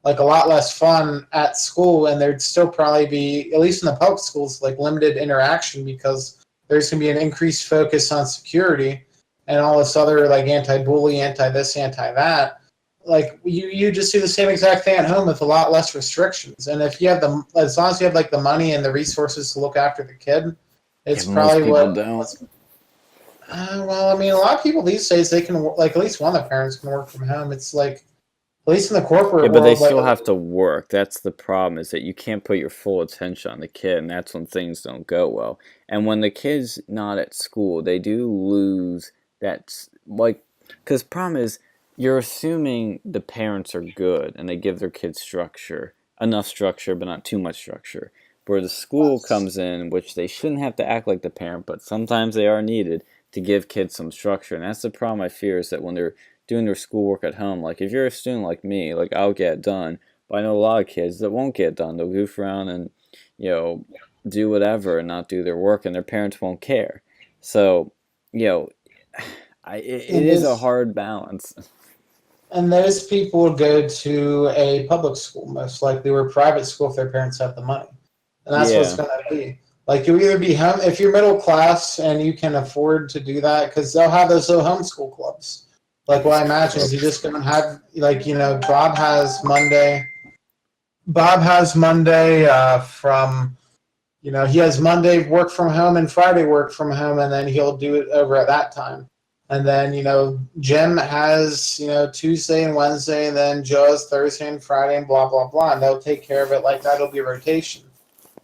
[SPEAKER 1] like, a lot less fun at school, and there'd still probably be, at least in the public schools, like, limited interaction because there's going to be an increased focus on security and all this other, like, anti-bully, anti-this, anti-that. Like, you just do the same exact thing at home with a lot less restrictions. And if you have as long as you have, like, the money and the resources to look after the kid, it's probably what.
[SPEAKER 2] Don't.
[SPEAKER 1] Well, I mean, a lot of people these days, they can, like, at least one of the parents can work from home. It's like, at least in the corporate world.
[SPEAKER 2] Yeah, but they still have to work. That's the problem, is that you can't put your full attention on the kid, and that's when things don't go well. And when the kid's not at school, they do lose that, like, because the problem is, you're assuming the parents are good and they give their kids structure, enough structure, but not too much structure. Where the school comes in, which they shouldn't have to act like the parent, but sometimes they are needed to give kids some structure. And that's the problem I fear, is that when they're doing their schoolwork at home, like if you're a student like me, like I'll get it done, but I know a lot of kids that won't get it done. They'll goof around and, do whatever and not do their work, and their parents won't care. So, it is a hard balance.
[SPEAKER 1] And those people go to a public school, most likely, or a private school if their parents have the money. And that's what it's going to be. Like, you'll either be home, if you're middle class and you can afford to do that, because they'll have those little homeschool clubs. Like, what I imagine is you're just going to have, like, Bob has Monday from, he has Monday work from home and Friday work from home, and then he'll do it over at that time. And then, Jim has, Tuesday and Wednesday, and then Joe has Thursday and Friday and blah, blah, blah. And they'll take care of it like that. It'll be a rotation.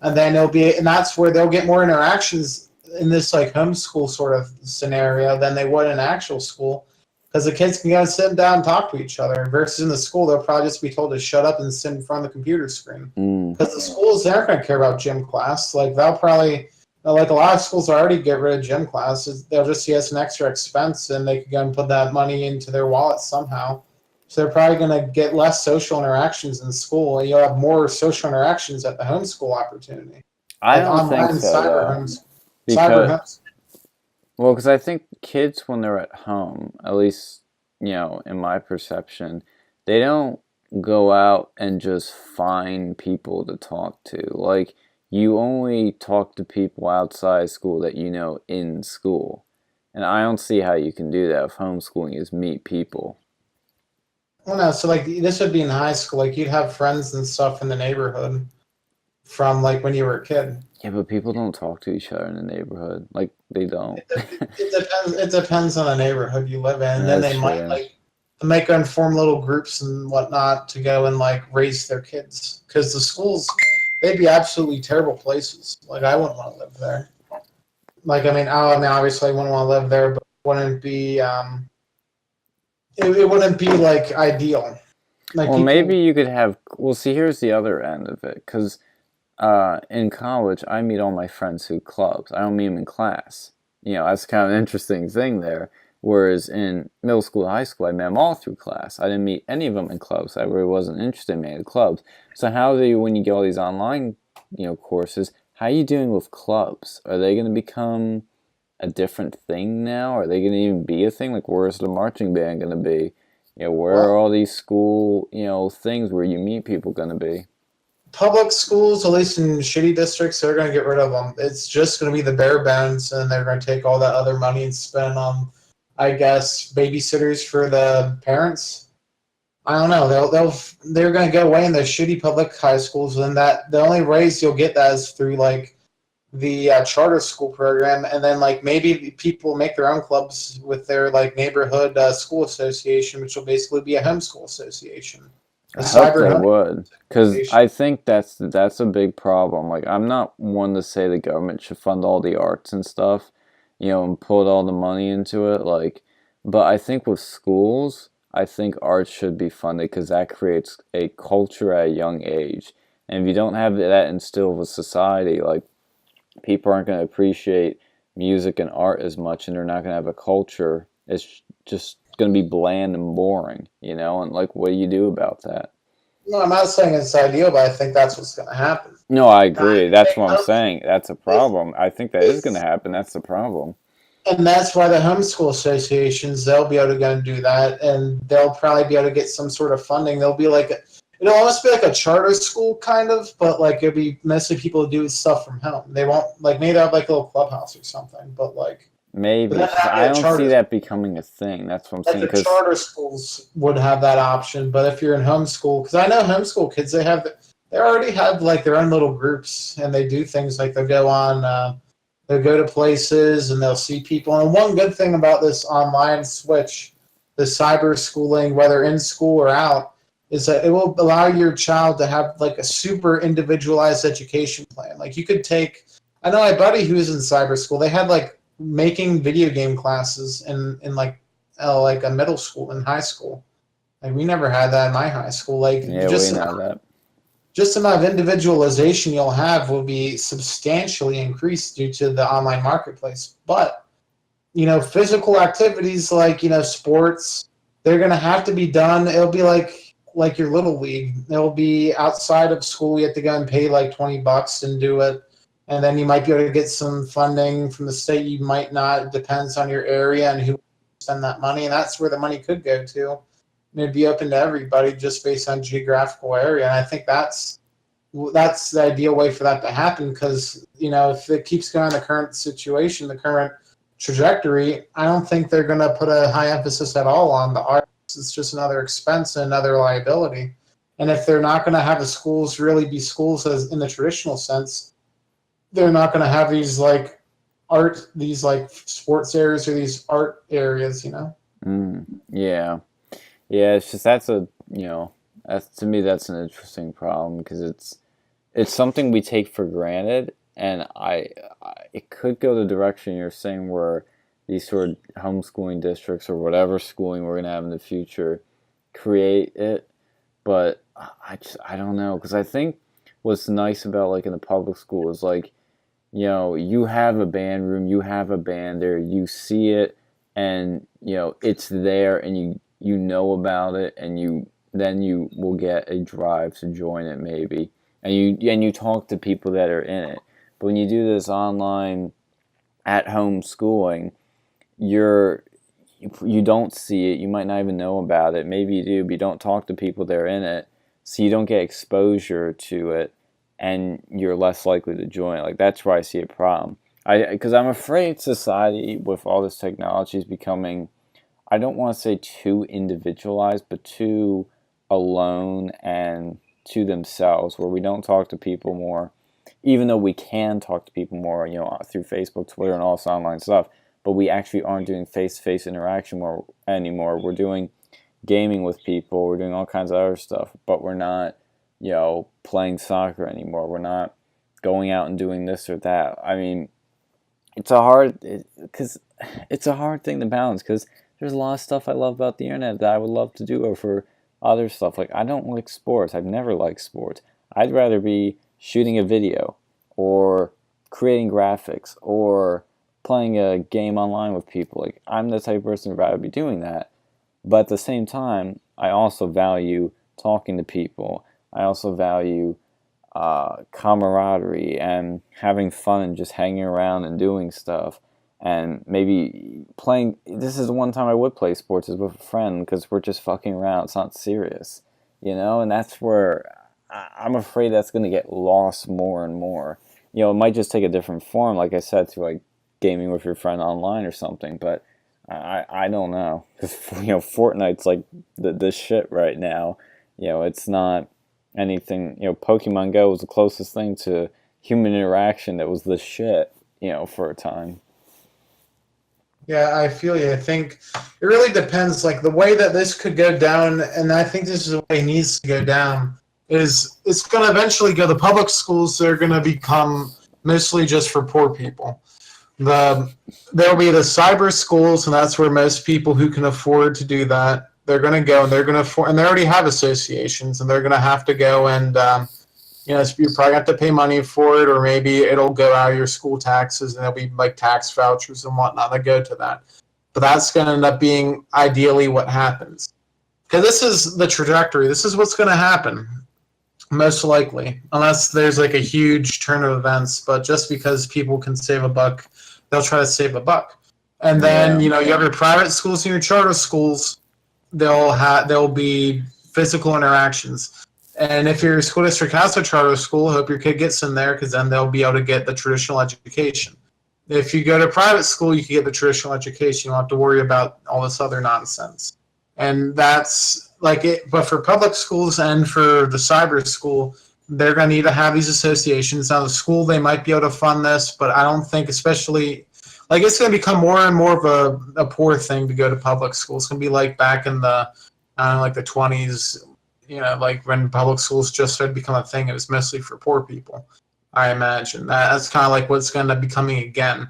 [SPEAKER 1] And then and that's where they'll get more interactions in this, like, homeschool sort of scenario than they would in actual school. Because the kids can go and sit down and talk to each other. Versus in the school, they'll probably just be told to shut up and sit in front of the computer screen. Because the schools, they aren't going to care about gym class. Like, they'll probably... Like, a lot of schools already get rid of gym classes. They'll just see it as an extra expense, and they can go and put that money into their wallet somehow. So they're probably going to get less social interactions in school, and you'll have more social interactions at the homeschool opportunity.
[SPEAKER 2] I don't think so. Because I think kids, when they're at home, at least, in my perception, they don't go out and just find people to talk to. Like, you only talk to people outside school that you know in school. And I don't see how you can do that if homeschooling is meet people.
[SPEAKER 1] Well, no, so, like, this would be in high school. Like, you'd have friends and stuff in the neighborhood. from like when you were a kid.
[SPEAKER 2] Yeah, but people don't talk to each other in the neighborhood. Like, they don't.
[SPEAKER 1] It depends on the neighborhood you live in. And then
[SPEAKER 2] That's
[SPEAKER 1] they might
[SPEAKER 2] true.
[SPEAKER 1] like make and form little groups and whatnot to go and like raise their kids. Because the schools, they'd be absolutely terrible places. Like I wouldn't want to live there. Like I mean, obviously I wouldn't want to live there, but it wouldn't be it wouldn't be like ideal. Like
[SPEAKER 2] Well, maybe
[SPEAKER 1] people,
[SPEAKER 2] you could have. Well, see, here's the other end of it. Because in college, I meet all my friends through clubs. I don't meet them in class. That's kind of an interesting thing there. Whereas in middle school, high school, I met them all through class. I didn't meet any of them in clubs. I really wasn't interested in meeting clubs. So how do you, when you get all these online, courses, how are you doing with clubs? Are they going to become a different thing now? Are they going to even be a thing? Like, where's the marching band going to be? Where are
[SPEAKER 1] well,
[SPEAKER 2] all these school, things where you meet people going to be?
[SPEAKER 1] public schools, at least in shitty districts, they're going to get rid of them. It's just going to be the bare bones, and they're going to take all that other money and spend on, I guess, babysitters for the parents. I don't know. They're going to go away in the shitty public high schools, and that the only ways you'll get that is through like the charter school program, and then like maybe people make their own clubs with their like neighborhood school association, which will basically be a homeschool association, a
[SPEAKER 2] I hope
[SPEAKER 1] cyber
[SPEAKER 2] they
[SPEAKER 1] home
[SPEAKER 2] would, because
[SPEAKER 1] association.
[SPEAKER 2] I think that's a big problem. Like, I'm not one to say the government should fund all the arts and stuff, and put all the money into it. Like, but I think with schools, I think arts should be funded because that creates a culture at a young age. And if you don't have that instilled with society, like, people aren't going to appreciate music and art as much, and they're not going to have a culture. It's just going to be bland and boring, And like, what do you do about that?
[SPEAKER 1] No, I'm not saying it's ideal, but I think that's what's going to happen.
[SPEAKER 2] No, I
[SPEAKER 1] I
[SPEAKER 2] agree. That's
[SPEAKER 1] think
[SPEAKER 2] what I'm saying. That's a
[SPEAKER 1] it's,
[SPEAKER 2] problem. I think that is going to
[SPEAKER 1] it's,
[SPEAKER 2] happen. That's the problem.
[SPEAKER 1] and that's why the homeschool associations, they'll be able to go and do that, and they'll probably be able to get some sort of funding. They'll be like, it'll almost be like a charter school kind of, but like it'll be mostly people who do stuff from home. They won't like maybe they'll have like a little clubhouse or something, but
[SPEAKER 2] Maybe,
[SPEAKER 1] then
[SPEAKER 2] because
[SPEAKER 1] that'd be
[SPEAKER 2] I
[SPEAKER 1] a
[SPEAKER 2] don't see
[SPEAKER 1] charter.
[SPEAKER 2] that becoming a thing. That's what I'm
[SPEAKER 1] Like
[SPEAKER 2] saying.
[SPEAKER 1] the
[SPEAKER 2] Because
[SPEAKER 1] charter schools would have that option, but if you're in homeschool, because I know homeschool kids, they already have like their own little groups, and they do things like they'll go to places and they'll see people. And one good thing about this online switch, the cyber schooling, whether in school or out, is that it will allow your child to have like a super individualized education plan. Like you could take, I know my buddy who's in cyber school, they had like making video game classes in like a middle school and high school. Like we never had that in my high school. Like
[SPEAKER 2] yeah, we know that.
[SPEAKER 1] just the amount of individualization you'll have will be substantially increased due to the online marketplace. But physical activities like sports, they're gonna have to be done. It'll be like your little league. It'll be outside of school. You have to go and pay like $20 and do it, and then you might be able to get some funding from the state. You might not. It depends on your area and who spend that money, and that's where the money could go to. And it'd be open to everybody just based on geographical area. And I think that's the ideal way for that to happen because if it keeps going the current situation, the current trajectory, I don't think they're going to put a high emphasis at all on the arts. It's just another expense and another liability. And if they're not going to have the schools really be schools as in the traditional sense, they're not going to have these like sports areas or these art areas.
[SPEAKER 2] Yeah. Yeah, it's just that's, to me, that's an interesting problem because it's something we take for granted, and it could go the direction you're saying where these sort of homeschooling districts or whatever schooling we're gonna have in the future create it, but I don't know because I think what's nice about like in the public school is like you have a band room, you have a band there, you see it, and it's there, and you know about it, and you will get a drive to join it maybe, and you talk to people that are in it. But when you do this online at home schooling, you don't see it, you might not even know about it, maybe you do, but you don't talk to people that are in it, so you don't get exposure to it, and you're less likely to join it. Like, that's where I see a problem. Because I'm afraid society with all this technology is becoming, I don't want to say too individualized, but too alone and to themselves, where we don't talk to people more. even though we can talk to people more, through Facebook, Twitter, and all this online stuff, but we actually aren't doing face-to-face interaction anymore. We're doing gaming with people. We're doing all kinds of other stuff, but we're not, playing soccer anymore. We're not going out and doing this or that. I mean, it's a hard thing to balance, because there's a lot of stuff I love about the internet that I would love to do over other stuff. Like, I don't like sports. I've never liked sports. I'd rather be shooting a video or creating graphics or playing a game online with people. Like, I'm the type of person who'd rather be doing that. But at the same time, I also value talking to people. I also value camaraderie and having fun and just hanging around and doing stuff. And maybe playing, this is the one time I would play sports, is with a friend, because we're just fucking around. It's not serious, and that's where I'm afraid that's going to get lost more and more. It might just take a different form, like I said, to like gaming with your friend online or something, but I don't know, because Fortnite's like the shit right now. It's not anything. Pokemon Go was the closest thing to human interaction that was the shit, for a time.
[SPEAKER 1] Yeah, I feel you. I think it really depends. Like, the way that this could go down, and I think this is the way it needs to go down, is it's going to eventually go. The public schools, they're going to become mostly just for poor people. There'll be the cyber schools, and that's where most people who can afford to do that, they're going to go, and they're going to and they already have associations, and they're going to have to go and you probably have to pay money for it, or maybe it'll go out of your school taxes, and there'll be like tax vouchers and whatnot that go to that. But that's going to end up being ideally what happens, because this is the trajectory. This is what's going to happen, most likely, unless there's like a huge turn of events. But just because people can save a buck, they'll try to save a buck. And then you have your private schools and your charter schools. There'll be physical interactions. And if your school district has a charter school, hope your kid gets in there, because then they'll be able to get the traditional education. If you go to private school, you can get the traditional education. You don't have to worry about all this other nonsense. And that's like it. But for public schools and for the cyber school, they're going to need to have these associations. Now, the school, they might be able to fund this, but I don't think, especially, like, it's going to become more and more of a poor thing to go to public school. It's going to be like back in the, like the 20s, like when public schools just started to become a thing. It was mostly for poor people, I imagine. That's kind of like what's going to end up becoming again,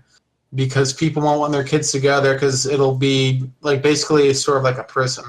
[SPEAKER 1] because people won't want their kids to go there, because it'll be like basically sort of like a prison,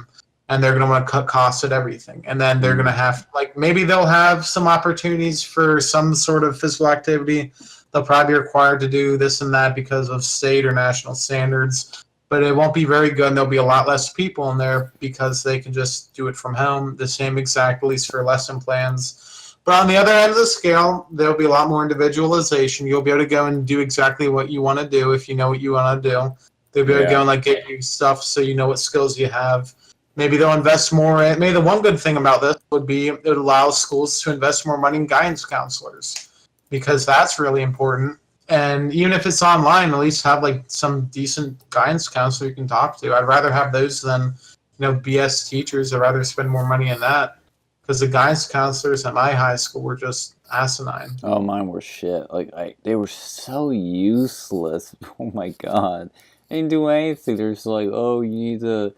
[SPEAKER 1] and they're going to want to cut costs at everything. And then they're going to have, like, maybe they'll have some opportunities for some sort of physical activity. They'll probably be required to do this and that because of state or national standards, but it won't be very good, and there'll be a lot less people in there because they can just do it from home, the same exact, at least for lesson plans. But on the other end of the scale, there'll be a lot more individualization. You'll be able to go and do exactly what you want to do if you know what you want to do. They'll be able to go and like get you stuff so you know what skills you have. Maybe they'll invest more. Maybe the one good thing about this would be it allows schools to invest more money in guidance counselors, because that's really important. And even if it's online, at least have like some decent guidance counselor you can talk to. I'd rather have those than BS teachers. I'd rather spend more money in that, because the guidance counselors at my high school were just asinine.
[SPEAKER 2] Oh, mine were shit. Like they were so useless. Oh my god, they didn't do anything. They're just like, oh, you need to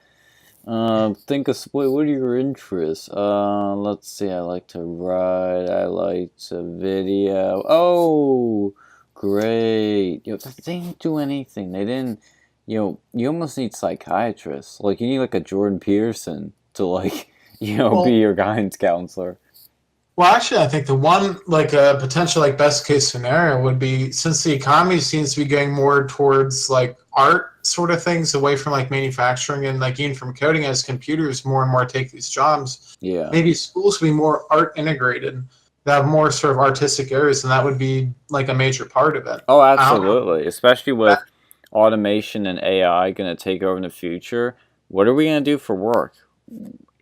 [SPEAKER 2] think of what are your interests? Let's see. I like to write. I like to video. Oh, great. They didn't do anything. They didn't. You almost need psychiatrists. Like, you need like a Jordan Peterson to like be your guidance counselor.
[SPEAKER 1] Well, actually, I think the one, like, a potential, like, best case scenario would be, since the economy seems to be going more towards, like, art sort of things, away from, like, manufacturing, and, like, even from coding, as computers more and more take these jobs.
[SPEAKER 2] Yeah.
[SPEAKER 1] Maybe schools would be more art integrated, that have more sort of artistic areas, and that would be, like, a major part of it.
[SPEAKER 2] Oh, absolutely. Especially with automation and AI going to take over in the future. What are we going to do for work?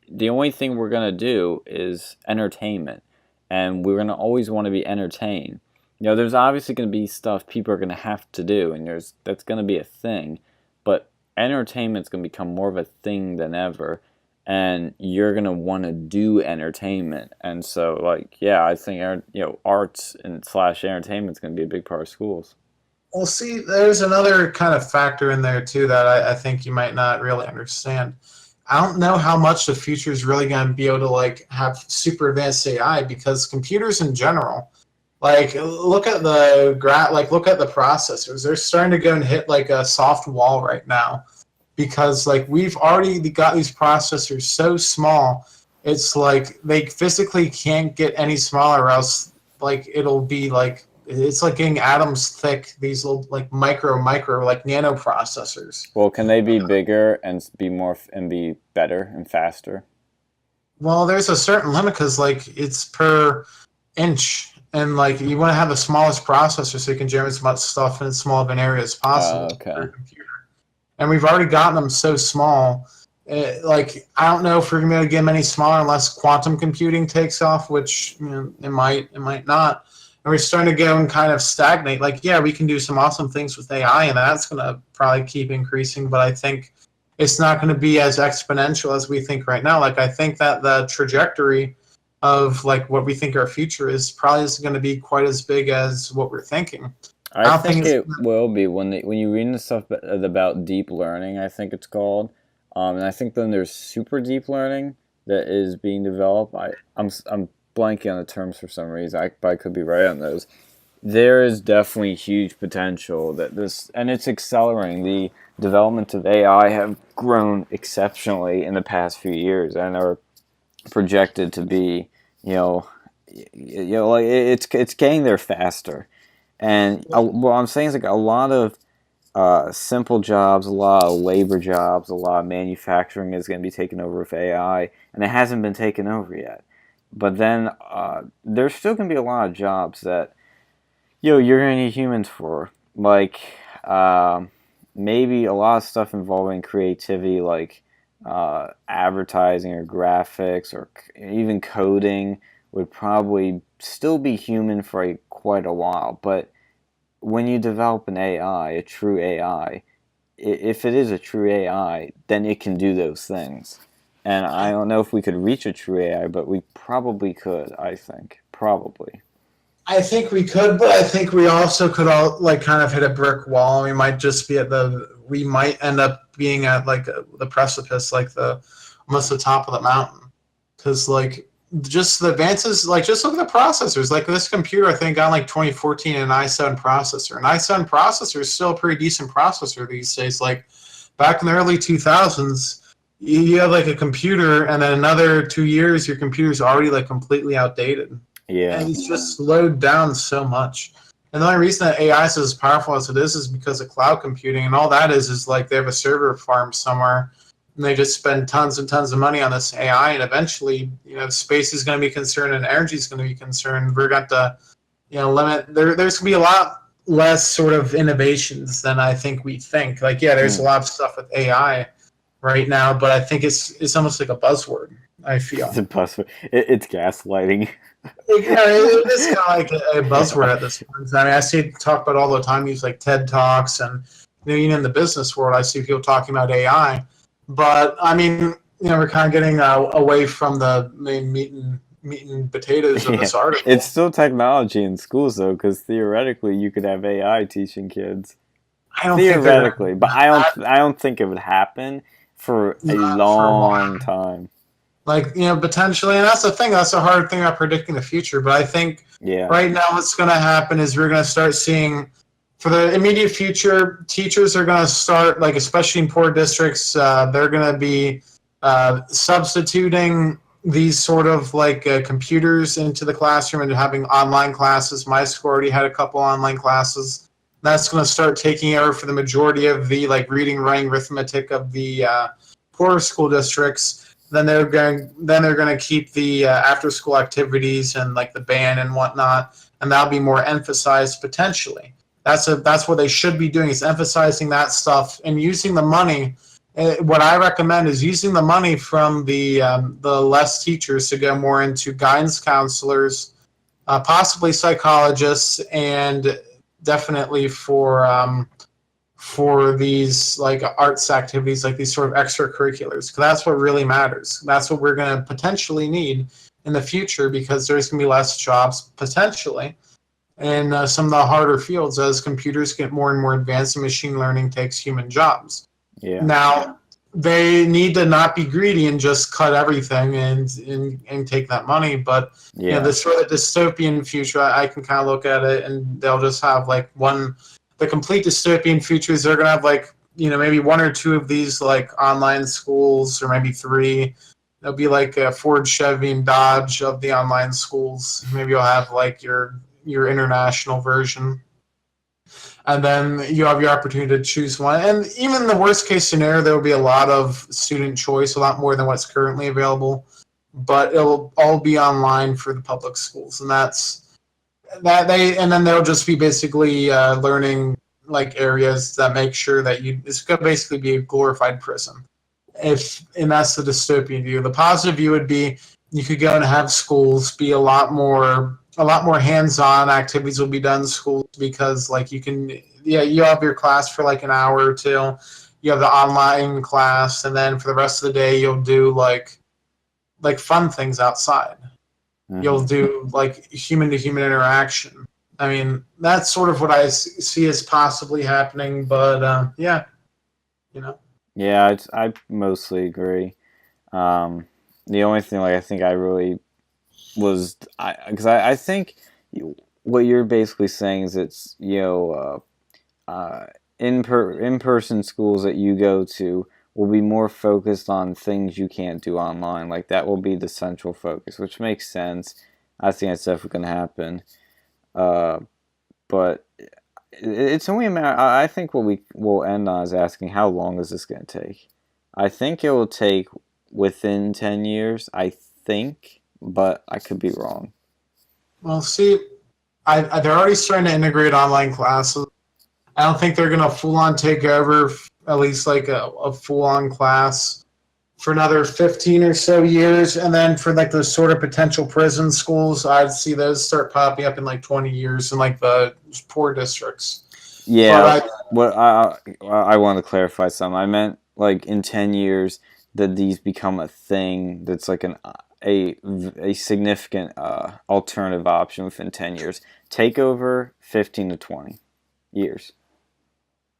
[SPEAKER 2] The only thing we're going to do is entertainment. And we're going to always want to be entertained. There's obviously going to be stuff people are going to have to do, and that's going to be a thing. But entertainment's going to become more of a thing than ever. and you're gonna want to do entertainment. And so, like, yeah, I think arts and slash entertainment is gonna be a big part of schools.
[SPEAKER 1] Well, see, there's another kind of factor in there too that I think you might not really understand. I don't know how much the future is really going to be able to like have super advanced AI, because computers in general, like look at the processors. They're starting to go and hit like a soft wall right now, because like we've already got these processors so small, it's like they physically can't get any smaller, or else like it'll be like it's like getting atoms thick, these little like micro like nano processors.
[SPEAKER 2] Well, can they be bigger and be more and be better and faster?
[SPEAKER 1] Well, there's a certain limit, because like it's per inch, and like you want to have the smallest processor so you can generate as much stuff in as small of an area as possible
[SPEAKER 2] Okay.
[SPEAKER 1] for a computer. And we've already gotten them so small. Like I don't know if we're gonna be able to get them any smaller unless quantum computing takes off, which it might not. And we're starting to go and kind of stagnate. Like, yeah, we can do some awesome things with AI, and that's gonna probably keep increasing, but I think it's not going to be as exponential as we think right now. Like I think that the trajectory of like what we think our future is probably isn't going to be quite as big as what we're thinking.
[SPEAKER 2] I think it will be when you read the stuff about deep learning. I think it's called, and I think then there's super deep learning that is being developed. I'm blanking on the terms for some reason. I could be right on those. There is definitely huge potential that this, and it's accelerating. The development of AI have grown exceptionally in the past few years, and are projected to be, like it's getting there faster. And what I'm saying is like a lot of simple jobs, a lot of labor jobs, a lot of manufacturing is going to be taken over with AI, and it hasn't been taken over yet. But then there's still going to be a lot of jobs that you're going to need humans for, like maybe a lot of stuff involving creativity, like advertising or graphics or even coding would probably still be human for quite a while. But when you develop an AI, a true AI, if it is a true AI, then it can do those things. And I don't know if we could reach a true AI, but we probably could, I think. Probably.
[SPEAKER 1] I think we could, but I think we also could all like kind of hit a brick wall. We might just be we might end up being at like the precipice, like almost the top of the mountain, because like just the advances, like just look at the processors. Like this computer, I think got like 2014 an i7 processor. An i7 processor is still a pretty decent processor these days. Like back in the early 2000s, you have like a computer, and then another 2 years, your computer's already like completely outdated.
[SPEAKER 2] Yeah.
[SPEAKER 1] And it's just slowed down so much. And the only reason that AI is as powerful as it is because of cloud computing. And all that is like they have a server farm somewhere, and they just spend tons and tons of money on this AI. And eventually, space is going to be concerned and energy is going to be concerned. We're going to, limit. There's going to be a lot less sort of innovations than I think we think. Like, yeah, there's a lot of stuff with AI right now, but I think it's almost like a buzzword, I feel.
[SPEAKER 2] It's a buzzword. It's gaslighting.
[SPEAKER 1] It is kind of like a buzzword at this point. I mean, I see it talk about all the time, use like TED Talks, and even in the business world, I see people talking about AI. But I mean, we're kind of getting away from the main meat and potatoes of this article.
[SPEAKER 2] It's still technology in schools, though, because theoretically, you could have AI teaching kids. Theoretically, but I don't think it would happen for a long time.
[SPEAKER 1] Like, potentially, and that's the thing. That's the hard thing about predicting the future. But I think right now what's going to happen is we're going to start seeing, for the immediate future, teachers are going to start, like especially in poor districts, they're going to be substituting these sort of like computers into the classroom and having online classes. My school already had a couple online classes. That's going to start taking over for the majority of the like reading, writing, arithmetic of the poorer school districts. Then they're going to keep the after-school activities and like the band and whatnot, and that'll be more emphasized potentially. That's what they should be doing, is emphasizing that stuff and using the money. What I recommend is using the money from the less teachers to go more into guidance counselors, possibly psychologists, and definitely for for these like arts activities, like these sort of extracurriculars, because that's what really matters. That's what we're going to potentially need in the future, because there's going to be less jobs potentially in some of the harder fields as computers get more and more advanced and machine learning takes human jobs.
[SPEAKER 2] Yeah.
[SPEAKER 1] Now, they need to not be greedy and just cut everything and take that money. But you know,
[SPEAKER 2] Yeah.
[SPEAKER 1] this sort of dystopian future, I can kind of look at it, and they'll just have like the complete dystopian futures. They're gonna have like, you know, maybe one or two of these like online schools, or maybe three. There'll be like a Ford, Chevy, and Dodge of the online schools. Maybe you'll have like your international version, and then you have your opportunity to choose one. And even in the worst case scenario, there will be a lot of student choice, a lot more than what's currently available, but it'll all be online for the public schools. And and then they'll just be basically learning like areas that make sure that it's going to basically be a glorified prison. And that's the dystopian view. The positive view would be you could go and have schools be a lot more hands-on. Activities will be done in schools, because like you have your class for like an hour or two, you have the online class, and then for the rest of the day you'll do like fun things outside.
[SPEAKER 2] Mm-hmm.
[SPEAKER 1] You'll do like human to human interaction. I mean, that's sort of what I see as possibly happening, but yeah, you know.
[SPEAKER 2] Yeah, I mostly agree. The only thing, like, I think I really was, because I think what you're basically saying is it's, you know, in-person schools that you go to will be more focused on things you can't do online. Like, that will be the central focus, which makes sense. I think that's definitely going to happen. But it's only a matter, I think what we will end on is asking, how long is this going to take? I think it will take within 10 years, I think, but I could be wrong.
[SPEAKER 1] Well, see, they're already starting to integrate online classes. I don't think they're going to full-on take over, at least like a full-on class, for another 15 or so years. And then for like those sort of potential prison schools, I'd see those start popping up in like 20 years in like the poor districts.
[SPEAKER 2] Yeah, I want to clarify something. I meant like in 10 years that these become a thing that's like a significant alternative option within 10 years. Takeover, 15 to 20 years.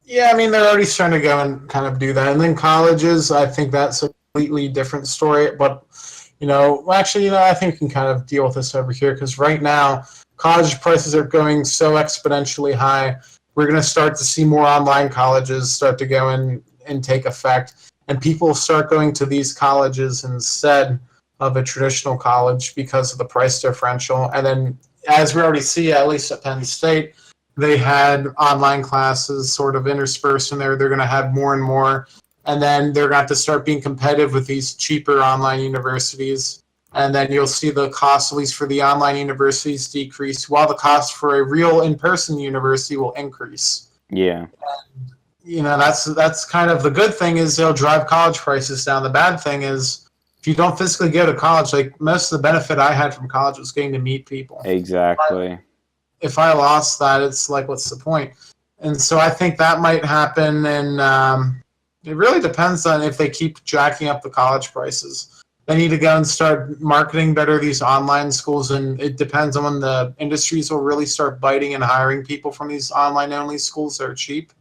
[SPEAKER 1] Yeah, I mean, they're already starting to go and kind of do that. And then colleges, I think that's a completely different story. But, you know, actually, you know, I think we can kind of deal with this over here, because right now, college prices are going so exponentially high. We're going to start to see more online colleges start to go in and take effect. And people start going to these colleges instead of a traditional college because of the price differential. And then, as we already see, at least at Penn State, they had online classes sort of interspersed in there. They're going to have more and more. And then they're going to have to start being competitive with these cheaper online universities. And then you'll see the cost, at least for the online universities, decrease, while the cost for a real in-person university will increase.
[SPEAKER 2] Yeah.
[SPEAKER 1] And, you know, that's kind of the good thing, is they'll drive college prices down. The bad thing is, if you don't physically go to college, like most of the benefit I had from college was getting to meet people.
[SPEAKER 2] Exactly.
[SPEAKER 1] If I lost that, it's like, what's the point? And so I think that might happen, and it really depends on if they keep jacking up the college prices. They need to go and start marketing better these online schools, and it depends on when the industries will really start biting and hiring people from these online-only schools that are cheap.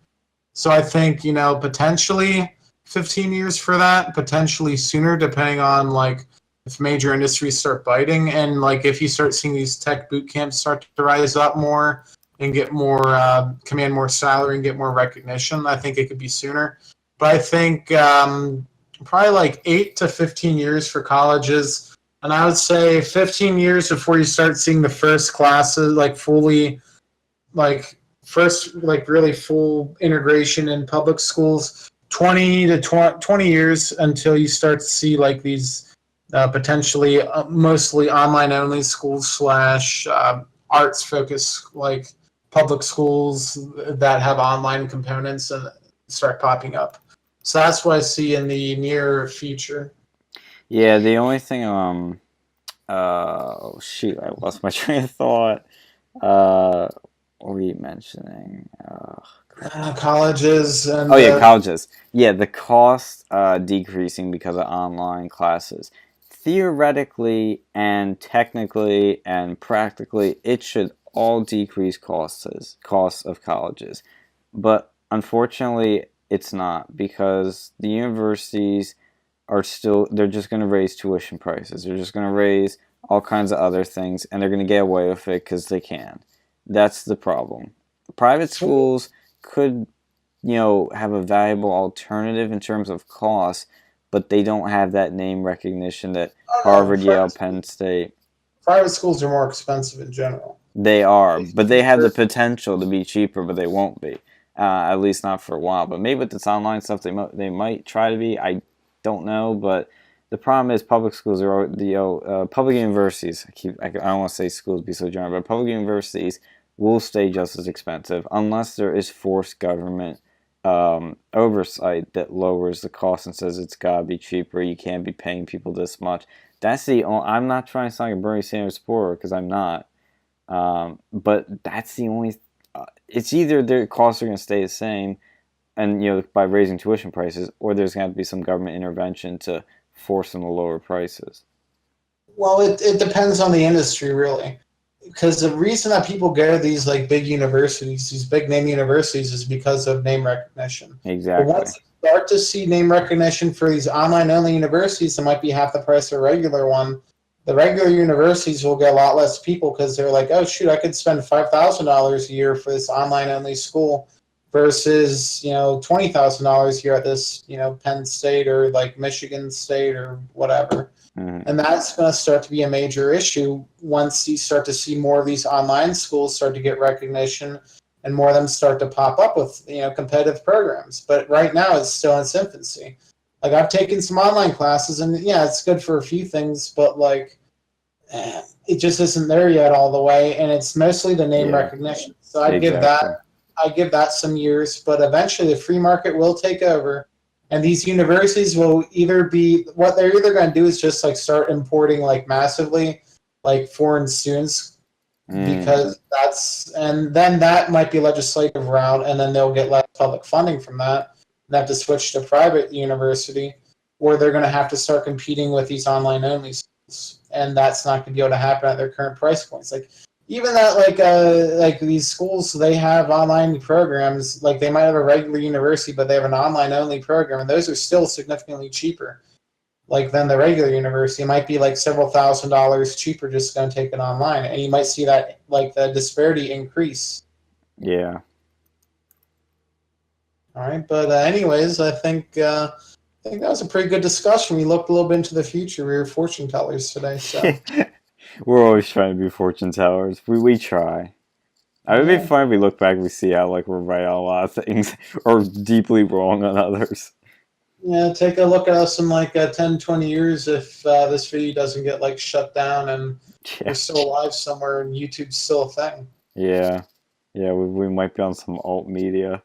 [SPEAKER 1] So I think, you know, potentially 15 years for that, potentially sooner, depending on like if major industries start biting, and like if you start seeing these tech boot camps start to rise up more and get more command more salary and get more recognition, I think it could be sooner. But I think probably like 8 to 15 years for colleges, and I would say 15 years before you start seeing the first classes like fully, like first like really full integration in public schools. 20 years until you start to see like these potentially mostly online only schools slash arts focused like public schools that have online components and start popping up. So that's what I see in the near future.
[SPEAKER 2] Yeah, the only thing oh shoot, I lost my train of thought. What were you mentioning?
[SPEAKER 1] Colleges and
[SPEAKER 2] Oh yeah, colleges. Yeah, the cost decreasing because of online classes. Theoretically and technically and practically, it should all decrease costs of colleges. But unfortunately, it's not because the universities are still, they're just going to raise tuition prices. They're just going to raise all kinds of other things, and they're going to get away with it because they can. That's the problem. Private schools could, have a valuable alternative in terms of cost, but they don't have that name recognition that Harvard, Yale, Penn State.
[SPEAKER 1] Private schools are more expensive in general.
[SPEAKER 2] They are, but they have the potential to be cheaper, but they won't be. At least not for a while. But maybe with this online stuff, they might try to be. I don't know, but the problem is public schools are public universities. I don't want to say schools be so general, but public universities will stay just as expensive unless there is forced government oversight that lowers the cost and says it's got to be cheaper. You can't be paying people this much. That's the only. I'm not trying to sound like a Bernie Sanders supporter because I'm not. But that's the only. It's either their costs are going to stay the same, and by raising tuition prices, or there's going to have to be some government intervention to force them to lower prices.
[SPEAKER 1] Well, it depends on the industry, really. Because the reason that people go to these big universities, these big name universities, is because of name recognition.
[SPEAKER 2] Exactly.
[SPEAKER 1] But once you start to see name recognition for these online-only universities, that might be half the price of a regular one. The regular universities will get a lot less people because they're like, oh shoot, I could spend $5,000 a year for this online-only school versus $20,000 here at this Penn State or Michigan State or whatever.
[SPEAKER 2] Mm-hmm.
[SPEAKER 1] And that's going to start to be a major issue once you start to see more of these online schools start to get recognition and more of them start to pop up with competitive programs. But right now it's still in its infancy. I've taken some online classes and yeah, it's good for a few things, but it just isn't there yet all the way, and it's mostly the name recognition. So I'd give that some years, but eventually the free market will take over. And these universities will either be what they're either going to do is just start importing massively foreign students because and then that might be a legislative route, and then they'll get less public funding from that and have to switch to private university, or they're going to have to start competing with these online only schools, and that's not going to be able to happen at their current price points. Even that these schools, they have online programs. They might have a regular university, but they have an online only program, and those are still significantly cheaper than the regular university. It might be several $1,000s cheaper just going to take it online, and you might see that the disparity increase.
[SPEAKER 2] Yeah.
[SPEAKER 1] All right, but anyways, I think that was a pretty good discussion. We looked a little bit into the future. We were fortune tellers today, so.
[SPEAKER 2] We're always trying to be fortune tellers. We try. It would be fun if we look back and we see how we're right on a lot of things or deeply wrong on others.
[SPEAKER 1] Yeah, take a look at us in 10, 20 years if this video doesn't get shut down and we're still alive somewhere and YouTube's still a thing.
[SPEAKER 2] Yeah. Yeah, we might be on some alt media.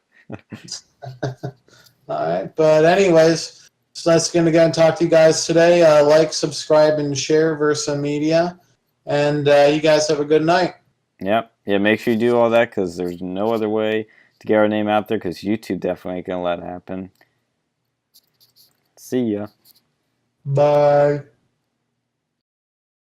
[SPEAKER 1] All right, but anyways, so that's going to go and talk to you guys today. Subscribe, and share Versa Media. And you guys have a good night.
[SPEAKER 2] Yep. Yeah, make sure you do all that because there's no other way to get our name out there because YouTube definitely ain't going to let it happen. See ya.
[SPEAKER 1] Bye.